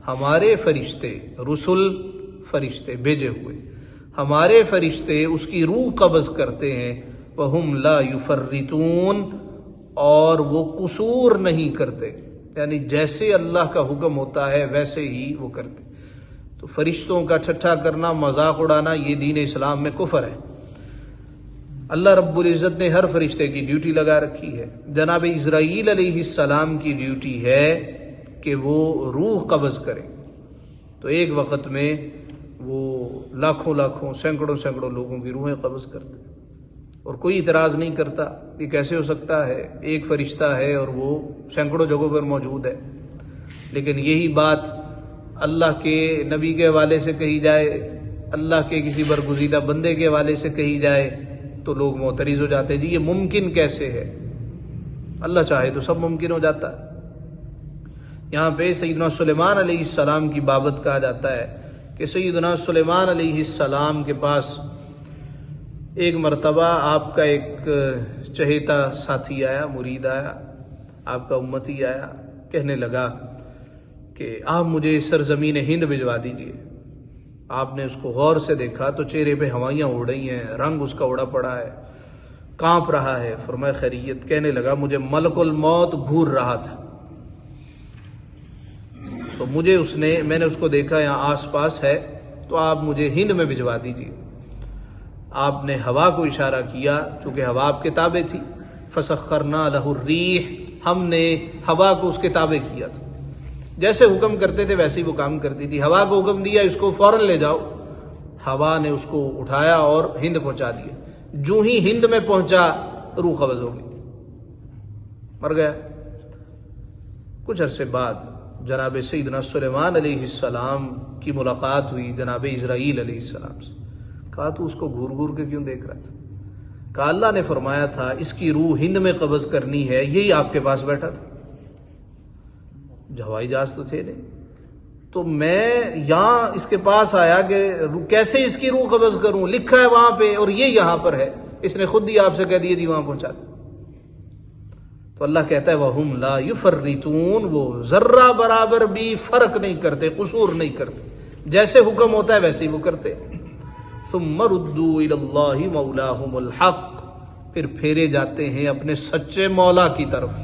B: ہمارے فرشتے، رسل فرشتے بھیجے ہوئے، ہمارے فرشتے اس کی روح قبض کرتے ہیں، وہم لا یفرطون، اور وہ قصور نہیں کرتے، یعنی جیسے اللہ کا حکم ہوتا ہے ویسے ہی وہ کرتے۔ تو فرشتوں کا ٹھٹھا کرنا، مذاق اڑانا، یہ دین اسلام میں کفر ہے۔ اللہ رب العزت نے ہر فرشتے کی ڈیوٹی لگا رکھی ہے۔ جناب اسرائیل علیہ السلام کی ڈیوٹی ہے کہ وہ روح قبض کرے، تو ایک وقت میں وہ لاکھوں لاکھوں سینکڑوں لوگوں کی روحیں قبض کرتے، اور کوئی اعتراض نہیں کرتا کہ کیسے ہو سکتا ہے، ایک فرشتہ ہے اور وہ سینکڑوں جگہوں پر موجود ہے۔ لیکن یہی بات اللہ کے نبی کے حوالے سے کہی جائے، اللہ کے کسی برگزیدہ بندے کے حوالے سے کہی جائے تو لوگ معترض ہو جاتے ہیں، جی یہ ممکن کیسے ہے؟ اللہ چاہے تو سب ممکن ہو جاتا ہے۔ یہاں پہ سیدنا سلیمان علیہ السلام کی بابت کہا جاتا ہے کہ سیدنا سلیمان علیہ السلام کے پاس ایک مرتبہ آپ کا ایک چہیتا ساتھی آیا، مرید آیا، آپ کا امتی آیا، کہنے لگا کہ آپ مجھے سرزمین ہند بھجوا دیجئے۔ آپ نے اس کو غور سے دیکھا تو چہرے پہ ہوائیاں اڑ رہی ہیں، رنگ اس کا اڑا پڑا ہے، کانپ رہا ہے۔ فرمایا خیریت؟ کہنے لگا مجھے ملک الموت گھور رہا تھا، تو میں نے اس کو دیکھا یہاں آس پاس ہے، تو آپ مجھے ہند میں بھجوا دیجیے۔ آپ نے ہوا کو اشارہ کیا، چونکہ ہوا آپ کے تابع تھی، فسخرنا لہ الریح، ہم نے ہوا کو اس کے تابع کیا تھا، جیسے حکم کرتے تھے ویسے ہی وہ کام کرتی تھی۔ ہوا کو حکم دیا اس کو فوراً لے جاؤ، ہوا نے اس کو اٹھایا اور ہند پہنچا دیا۔ جو ہی ہند میں پہنچا روح قبض ہو گئی، مر گیا۔ کچھ عرصے بعد جناب سیدنا سلیمان علیہ السلام کی ملاقات ہوئی جناب اسرائیل علیہ السلام سے۔ کہا تو اس کو گھور گھور کے کیوں دیکھ رہا تھا؟ کہا اللہ نے فرمایا تھا اس کی روح ہند میں قبض کرنی ہے، یہی آپ کے پاس بیٹھا تھا۔ ہوائی جہاز تو تھے نہیں، تو میں یہاں اس کے پاس آیا کہ کیسے اس کی روح قبض کروں، لکھا ہے وہاں پہ اور یہ یہاں پر ہے، اس نے خود ہی آپ سے کہہ دیا جی وہاں پہنچا دیں۔ تو اللہ کہتا ہے وَهُمْ لَا يُفَرِّطُونَ، وہ ذرہ برابر بھی فرق نہیں کرتے، قصور نہیں کرتے، جیسے حکم ہوتا ہے ویسے ہی وہ کرتے۔ ثُمَّ رُدُّوا إِلَى اللَّهِ مَوْلَاهُمُ الْحَقِّ، پھر پھیرے جاتے ہیں اپنے سچے مولا کی طرف،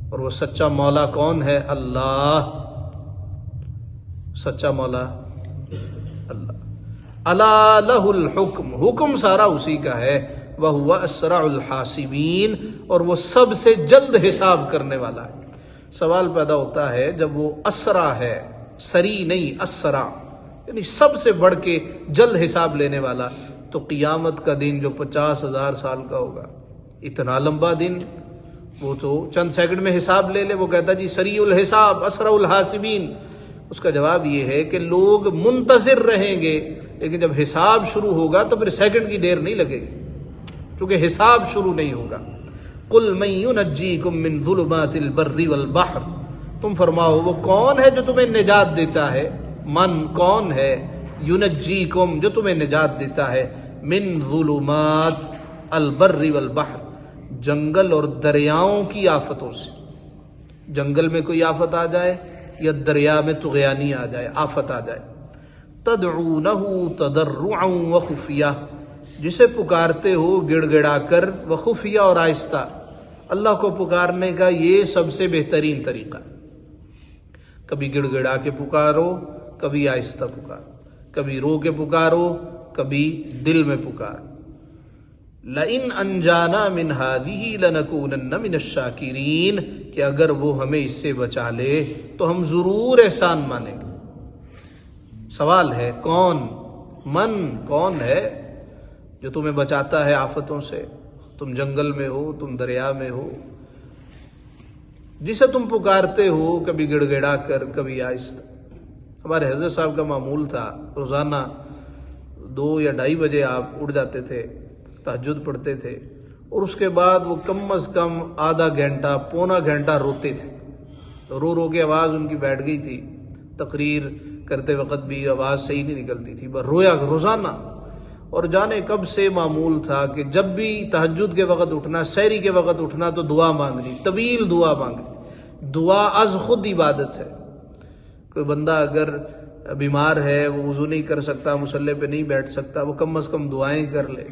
B: اور وہ سچا مولا کون ہے؟ اللہ، سچا مولا اللہ۔ الا لہ الحکم، حکم سارا اسی کا ہے، وہو اسرع الحاسبین، اور وہ سب سے جلد حساب کرنے والا ہے۔ سوال پیدا ہوتا ہے جب وہ اسرع ہے، سری نہیں اسرع، یعنی سب سے بڑھ کے جلد حساب لینے والا، تو قیامت کا دن جو 50,000 سال کا ہوگا، اتنا لمبا دن، وہ تو چند سیکنڈ میں حساب لے لے۔ وہ کہتا جی سریع الحساب اسرع الحاسبین۔ اس کا جواب یہ ہے کہ لوگ منتظر رہیں گے، لیکن جب حساب شروع ہوگا تو پھر سیکنڈ کی دیر نہیں لگے گی، چونکہ حساب شروع نہیں ہوگا۔ قل من ینجیکم من ظلمات البر والبحر، تم فرماؤ وہ کون ہے جو تمہیں نجات دیتا ہے، من کون ہے، ینجیکم جو تمہیں نجات دیتا ہے، من ظلمات البر والبحر، جنگل اور دریاؤں کی آفتوں سے۔ جنگل میں کوئی آفت آ جائے یا دریا میں طغیانی آ جائے، آفت آ جائے، تدعونہ تضرعا وخفیہ، جسے پکارتے ہو گڑ گڑا کر، وخفیہ اور آہستہ۔ اللہ کو پکارنے کا یہ سب سے بہترین طریقہ ہے، کبھی گڑ گڑا کے پکارو، کبھی آہستہ پکارو، کبھی رو کے پکارو، کبھی دل میں پکارو، لئن انجانا من هذه لنکونن من الشاکرین، کہ اگر وہ ہمیں اس سے بچا لے تو ہم ضرور احسان مانیں گے۔ سوال ہے کون ہے جو تمہیں بچاتا ہے آفتوں سے؟ تم جنگل میں ہو، تم دریا میں ہو، جسے تم پکارتے ہو، کبھی گڑ گڑا کر، کبھی آہستہ۔ ہمارے حضرت صاحب کا معمول تھا، روزانہ 2 یا 2:30 بجے آپ اٹھ جاتے تھے، تہجد پڑھتے تھے، اور اس کے بعد وہ کم از کم آدھا گھنٹہ، پونا گھنٹہ روتے تھے۔ رو کے آواز ان کی بیٹھ گئی تھی، تقریر کرتے وقت بھی آواز صحیح نہیں نکلتی تھی، بس رویا روزانہ۔ اور جانے کب سے معمول تھا کہ جب بھی تہجد کے وقت اٹھنا، سحری کے وقت اٹھنا، تو دعا مانگنی، طویل دعا مانگنی۔ دعا از خود عبادت ہے۔ کوئی بندہ اگر بیمار ہے، وہ وضو نہیں کر سکتا، مصلی پہ نہیں بیٹھ سکتا، وہ کم از کم دعائیں کر لے۔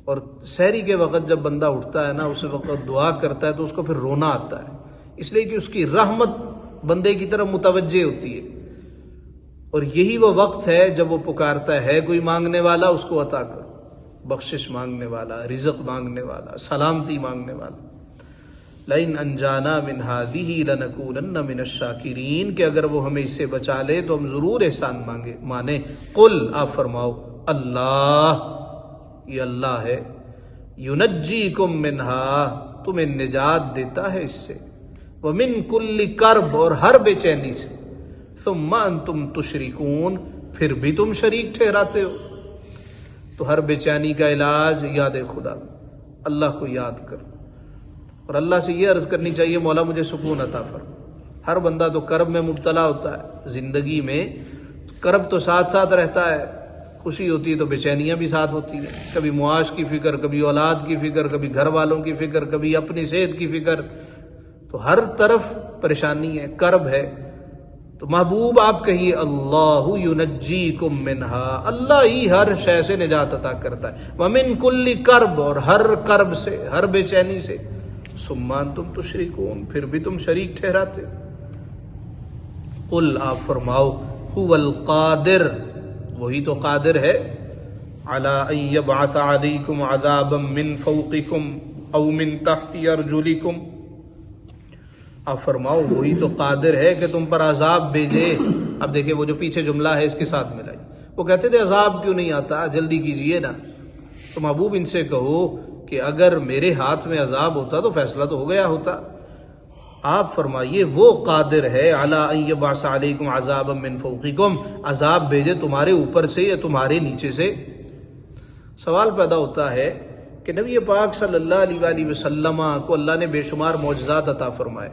B: اور سحری کے وقت جب بندہ اٹھتا ہے نا، اس وقت دعا کرتا ہے تو اس کو پھر رونا آتا ہے، اس لیے کہ اس کی رحمت بندے کی طرف متوجہ ہوتی ہے۔ اور یہی وہ وقت ہے جب وہ پکارتا ہے کوئی مانگنے والا، اس کو عطا کر، بخشش مانگنے والا، رزق مانگنے والا، سلامتی مانگنے والا۔ لئن انجانا من هذه لنکونن من الشاکرین، کہ اگر وہ ہمیں اس سے بچا لے تو ہم ضرور احسان مانے۔ قل، آپ فرماؤ، اللہ، یہ اللہ ہے، ینجیکم منها، تمہیں نجات دیتا ہے اس سے، ومن کل کرب، اور ہر بے چینی سے، ثم انتم تشرکون، پھر بھی تم شریک ٹھہراتے ہو۔ تو ہر بے چینی کا علاج یاد خدا، اللہ کو یاد کر، اور اللہ سے یہ عرض کرنی چاہیے، مولا مجھے سکون عطا فرما۔ ہر بندہ تو کرب میں مبتلا ہوتا ہے زندگی میں، کرب تو ساتھ ساتھ رہتا ہے، خوشی ہوتی ہے تو بے چینیاں بھی ساتھ ہوتی ہیں، کبھی معاش کی فکر، کبھی اولاد کی فکر، کبھی گھر والوں کی فکر، کبھی اپنی صحت کی فکر، تو ہر طرف پریشانی ہے، کرب ہے۔ تو محبوب آپ کہیے، اللہ ینجیکم منہا، اللہ ہی ہر شے سے نجات عطا کرتا ہے، ومن کل کرب، اور ہر کرب سے، ہر بے چینی سے، ثم انتم تشرکون، پھر بھی تم شریک ٹھہراتے۔ قل، آپ فرماؤ، هو القادر، وہی تو قادر ہے، علی ان یبعث علیکم عذابا من فوقکم او من تحت ارجلکم، آپ فرماؤ وہی تو قادر ہے کہ تم پر عذاب بھیجے۔ اب دیکھیں وہ جو پیچھے جملہ ہے اس کے ساتھ ملائی، وہ کہتے تھے عذاب کیوں نہیں آتا، جلدی کیجئے نا۔ تو محبوب ان سے کہو کہ اگر میرے ہاتھ میں عذاب ہوتا تو فیصلہ تو ہو گیا ہوتا۔ آپ فرمائیے وہ قادر ہے علی ان یبعث علیکم عذابا من فوقکم، عذاب بھیجے تمہارے اوپر سے یا تمہارے نیچے سے۔ سوال پیدا ہوتا ہے کہ نبی پاک صلی اللہ علیہ وآلہ وسلم کو اللہ نے بے شمار معجزات عطا فرمائے،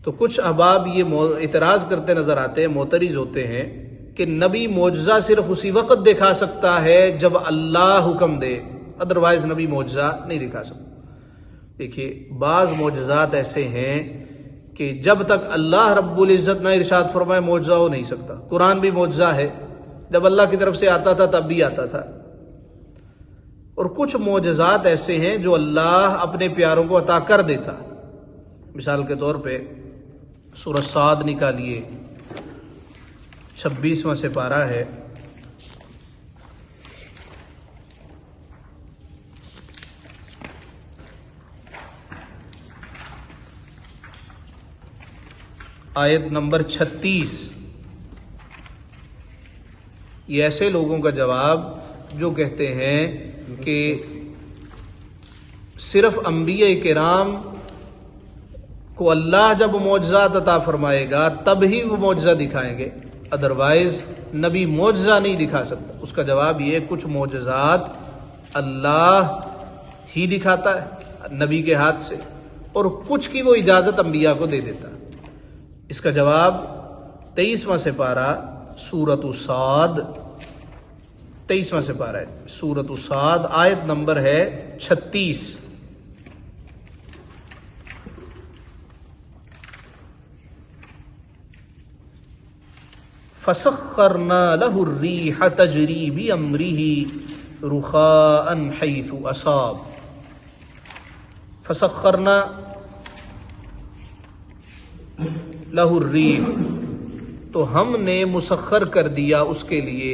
B: تو کچھ احباب یہ اعتراض کرتے نظر آتے ہیں، معترض ہوتے ہیں کہ نبی معجزہ صرف اسی وقت دکھا سکتا ہے جب اللہ حکم دے، ادروائز نبی معجزہ نہیں دکھا سکتا۔ دیکھیے بعض معجزات ایسے ہیں کہ جب تک اللہ رب العزت نہ ارشاد فرمائے معجزہ ہو نہیں سکتا۔ قرآن بھی معجزہ ہے، جب اللہ کی طرف سے آتا تھا تب بھی آتا تھا۔ اور کچھ معجزات ایسے ہیں جو اللہ اپنے پیاروں کو عطا کر دیتا۔ مثال کے طور پہ سورہ صاد نکالیے، 26واں سپارہ ہے، آیت نمبر 36۔ یہ ایسے لوگوں کا جواب جو کہتے ہیں کہ صرف انبیاء کرام کو اللہ جب معجزات عطا فرمائے گا تب ہی وہ معجزہ دکھائیں گے، ادروائز نبی معجزہ نہیں دکھا سکتا۔ اس کا جواب یہ، کچھ معجزات اللہ ہی دکھاتا ہے نبی کے ہاتھ سے، اور کچھ کی وہ اجازت انبیاء کو دے دیتا۔ اس کا جواب 23واں سپارہ سورۃ صاد، 23واں سپارہ ہے سورۃ صاد، آیت نمبر ہے 36۔ فَسَخَّرْنَا لَهُ الرِّيحَ تَجْرِي بِأَمْرِهِ رُخَاءً حَيْثُ أَصَابَ۔ فَسَخَّرْنَا لَهُ الرِّيحَ، تو ہم نے مسخر کر دیا اس کے لیے،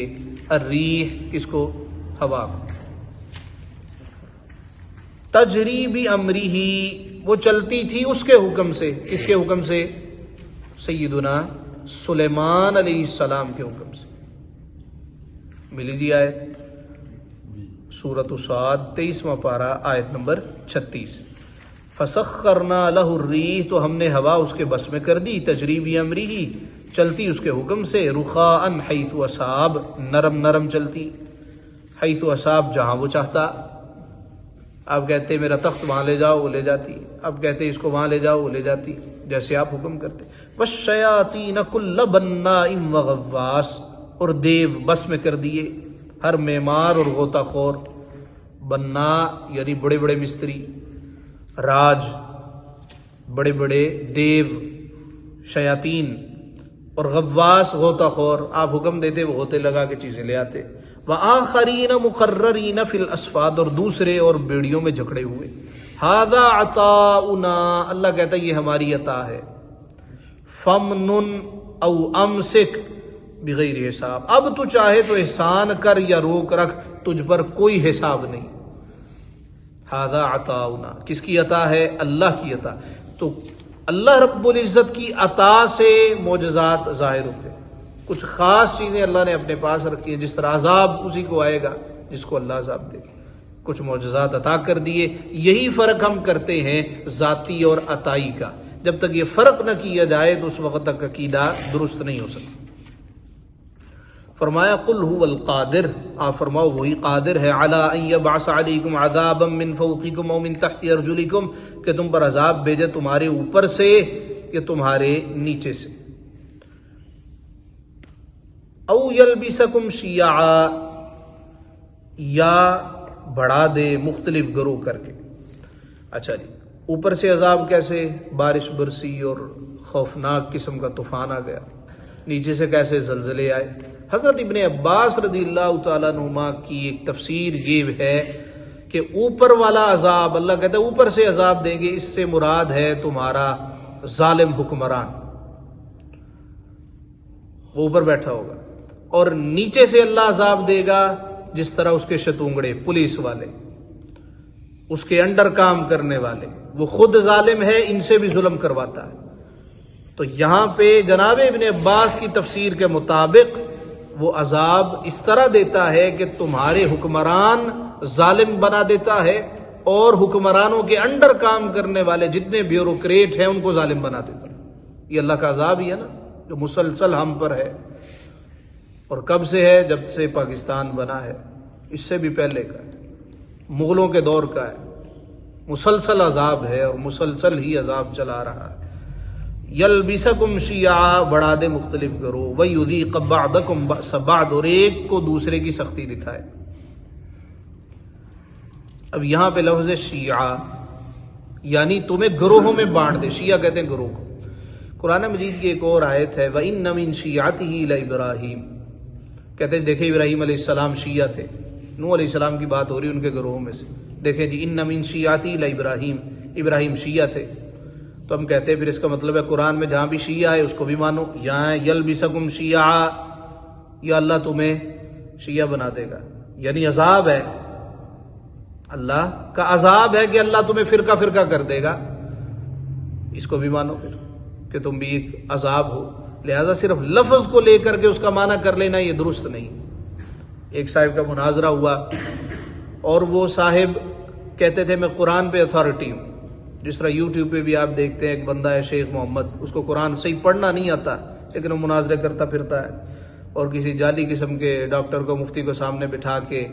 B: الریح، کس کو؟ ہوا کو۔ تجری بامرہ، وہ چلتی تھی اس کے حکم سے. کس کے حکم سے؟ سیدنا سلیمان علیہ السلام کے حکم سے. ملی جی آیت سورۃ صاد 23واں پارہ آیت نمبر 36. فسخرنا لہ الریح، تو ہم نے ہوا اس کے بس میں کر دی. تجری بامرہ، چلتی اس کے حکم سے. رخاء حیث اصاب، نرم نرم چلتی. حیث اصاب، جہاں وہ چاہتا. آپ کہتے میرا تخت وہاں لے جاؤ، وہ لے جاتی. آپ کہتے اس کو وہاں لے جاؤ، وہ لے جاتی، جیسے آپ حکم کرتے. والشیاطین کل بناء وغواص، اور دیو بس میں کر دیے ہر معمار اور غوطہ خور. بنا یعنی بڑے بڑے مستری، راج بڑے بڑے دیو شیاطین، اور غواص غوطہ خور. آپ حکم دیتے وہ غوطے لگا کے چیزیں لے آتے. وآخرین مقررین فی الاسفاد، اور دوسرے اور بیڑیوں میں جکڑے ہوئے. ھذا عطاؤنا، اللہ کہتا ہے یہ ہماری عطا ہے. فمنن او امسک بغیر حساب، اب تو چاہے تو احسان کر یا روک رکھ، تجھ پر کوئی حساب نہیں. ھذا عطاؤنا، کس کی عطا ہے؟ اللہ کی عطا. تو اللہ رب العزت کی عطا سے معجزات ظاہر ہوتے ہیں. کچھ خاص چیزیں اللہ نے اپنے پاس رکھی ہیں، جس طرح عذاب اسی کو آئے گا جس کو اللہ عذاب دے. کچھ معجزات عطا کر دیے. یہی فرق ہم کرتے ہیں ذاتی اور عطائی کا. جب تک یہ فرق نہ کیا جائے تو اس وقت تک عقیدہ درست نہیں ہو سکتا. فرمایا قل هو القادر، آپ فرماؤ وہی قادر ہے، علی ان یبعث علیکم عذابا من فوقکم او من تحت ارجلکم، کہ تم پر عذاب بھیجے تمہارے اوپر سے یا تمہارے نیچے سے. او یلبسکم شیعا، یا بڑھا دے مختلف گروہ کر کے. اچھا جی، اوپر سے عذاب کیسے؟ بارش برسی اور خوفناک قسم کا طوفان آ گیا. نیچے سے کیسے؟ زلزلے آئے. حضرت ابن عباس رضی اللہ تعالیٰ عنہما کی ایک تفسیر یہ ہے کہ اوپر والا عذاب، اللہ کہتا ہے اوپر سے عذاب دیں گے، اس سے مراد ہے تمہارا ظالم حکمران، وہ اوپر بیٹھا ہوگا. اور نیچے سے اللہ عذاب دے گا جس طرح اس کے شتونگڑے، پولیس والے، اس کے انڈر کام کرنے والے. وہ خود ظالم ہے، ان سے بھی ظلم کرواتا ہے. تو یہاں پہ جناب ابن عباس کی تفسیر کے مطابق وہ عذاب اس طرح دیتا ہے کہ تمہارے حکمران ظالم بنا دیتا ہے، اور حکمرانوں کے انڈر کام کرنے والے جتنے بیوروکریٹ ہیں ان کو ظالم بنا دیتا ہے. یہ اللہ کا عذاب ہی ہے نا، جو مسلسل ہم پر ہے. اور کب سے ہے؟ جب سے پاکستان بنا ہے، اس سے بھی پہلے کا ہے، مغلوں کے دور کا ہے. مسلسل عذاب ہے اور مسلسل ہی عذاب چلا رہا ہے. یلبسکم شیعا، بڑھا دے مختلف گروہ. ویذیق بعضکم بأس بعض، اور ایک کو دوسرے کی سختی دکھائے. اب یہاں پہ لفظ شیعہ یعنی تمہیں گروہوں میں بانٹ دے. شیعہ کہتے ہیں گروہ کو. قرآن مجید کی ایک اور آیت ہے وَإِنَّ مِن شِيعَتِهِ لَإِبْرَاهِيمَ، کہتے ہیں دیکھیں ابراہیم علیہ السلام شیعہ تھے. نوح علیہ السلام کی بات ہو رہی ان کے گروہوں میں سے. دیکھیں جی اِنَّ مِن شِيعَتِهِ لَإِبْرَاهِيمَ، ابراہیم شیعہ تھے. تو ہم کہتے ہیں پھر اس کا مطلب ہے قرآن میں جہاں بھی شیعہ ہے اس کو بھی مانو. یہاں یلبسکم شیعا، یا اللہ تمہیں شیعہ بنا دے گا، یعنی عذاب ہے، اللہ کا عذاب ہے کہ اللہ تمہیں فرقہ فرقہ کر دے گا. اس کو بھی مانو پھر کہ تم بھی ایک عذاب ہو. لہذا صرف لفظ کو لے کر کے اس کا معنی کر لینا یہ درست نہیں. ایک صاحب کا مناظرہ ہوا اور وہ صاحب کہتے تھے میں قرآن پہ اتھارٹی ہوں. جس طرح یوٹیوب پہ بھی آپ دیکھتے ہیں ایک بندہ ہے شیخ محمد، اس کو قرآن صحیح پڑھنا نہیں آتا لیکن وہ مناظرے کرتا پھرتا ہے، اور کسی جعلی قسم کے ڈاکٹر کو، مفتی کو سامنے بٹھا کے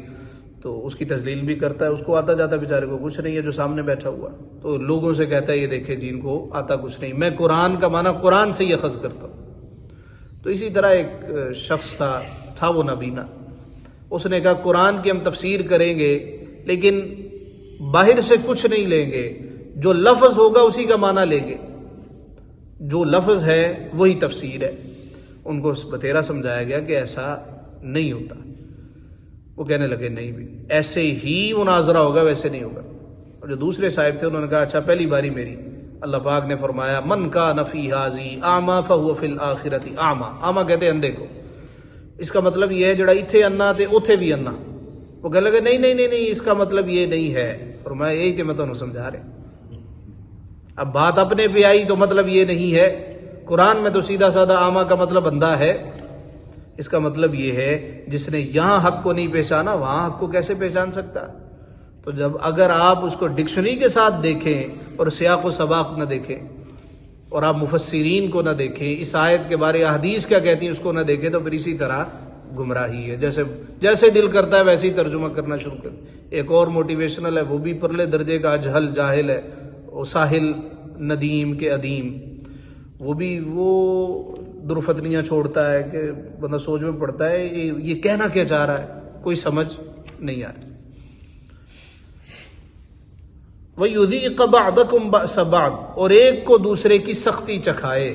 B: تو اس کی تذلیل بھی کرتا ہے. اس کو آتا جاتا بیچارے کو کچھ نہیں ہے جو سامنے بیٹھا ہوا، تو لوگوں سے کہتا ہے یہ دیکھیں جی ان کو آتا کچھ نہیں، میں قرآن کا معنی قرآن سے ہی اخذ کرتا ہوں. تو اسی طرح ایک شخص تھا وہ نبینا، اس نے کہا قرآن کی ہم تفسیر کریں گے لیکن باہر سے کچھ نہیں لیں گے، جو لفظ ہوگا اسی کا معنی لیں گے، جو لفظ ہے وہی تفسیر ہے. ان کو بتیرا سمجھایا گیا کہ ایسا نہیں ہوتا. وہ کہنے لگے نہیں بھی ایسے ہی مناظرہ ہوگا، ویسے نہیں ہوگا. اور جو دوسرے صاحب تھے انہوں نے کہا اچھا پہلی باری میری. اللہ پاک نے فرمایا من کان فی ھذی اعمی فہو فی الآخرۃ اعمی. اعمی کہتے ہیں اندھے کو. اس کا مطلب یہ ہے جڑا اتھے انا تے اوتھے بھی انا. وہ کہنے لگے نہیں نہیں نہیں نہیں، اس کا مطلب یہ نہیں ہے. فرمایا یہی کہ میں تمہیں سمجھا رہے. اب بات اپنے پہ آئی تو مطلب یہ نہیں ہے. قرآن میں تو سیدھا سادہ عامہ کا مطلب بندہ ہے. اس کا مطلب یہ ہے جس نے یہاں حق کو نہیں پہچانا وہاں حق کو کیسے پہچان سکتا؟ تو جب اگر آپ اس کو ڈکشنری کے ساتھ دیکھیں اور سیاق و سباق نہ دیکھیں اور آپ مفسرین کو نہ دیکھیں، اس آیت کے بارے احادیث کیا کہتی ہیں اس کو نہ دیکھیں، تو پھر اسی طرح گمراہی ہے. جیسے دل کرتا ہے ویسے ہی ترجمہ کرنا شروع کر. ایک اور موٹیویشنل ہے، وہ بھی پرلے درجے کا اجہل جاہل ہے، وہ ساحل ندیم کے ادیم، وہ بھی وہ درفتنیاں چھوڑتا ہے کہ بندہ سوچ میں پڑتا ہے یہ کہنا کیا چاہ رہا ہے، کوئی سمجھ نہیں آ رہی. وَيُذِيقَ بَعْضَكُمْ بَأْسَ بَعْضٍ، اور ایک کو دوسرے کی سختی چکھائے،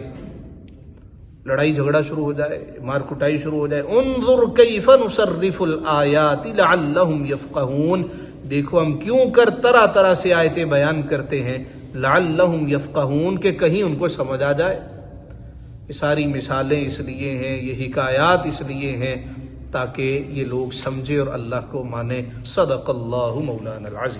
B: لڑائی جھگڑا شروع ہو جائے، مار کٹائی شروع ہو جائے. انظر کیف نصرف الآیات لعلہم یفقہون، دیکھو ہم کیوں کر طرح طرح سے آیتیں بیان کرتے ہیں، لعلہم یفقہون، کہ کہیں ان کو سمجھ آ جائے. یہ ساری مثالیں اس لیے ہیں، یہ حکایات اس لیے ہیں تاکہ یہ لوگ سمجھے اور اللہ کو مانے. صدق اللہ مولانا العظیم.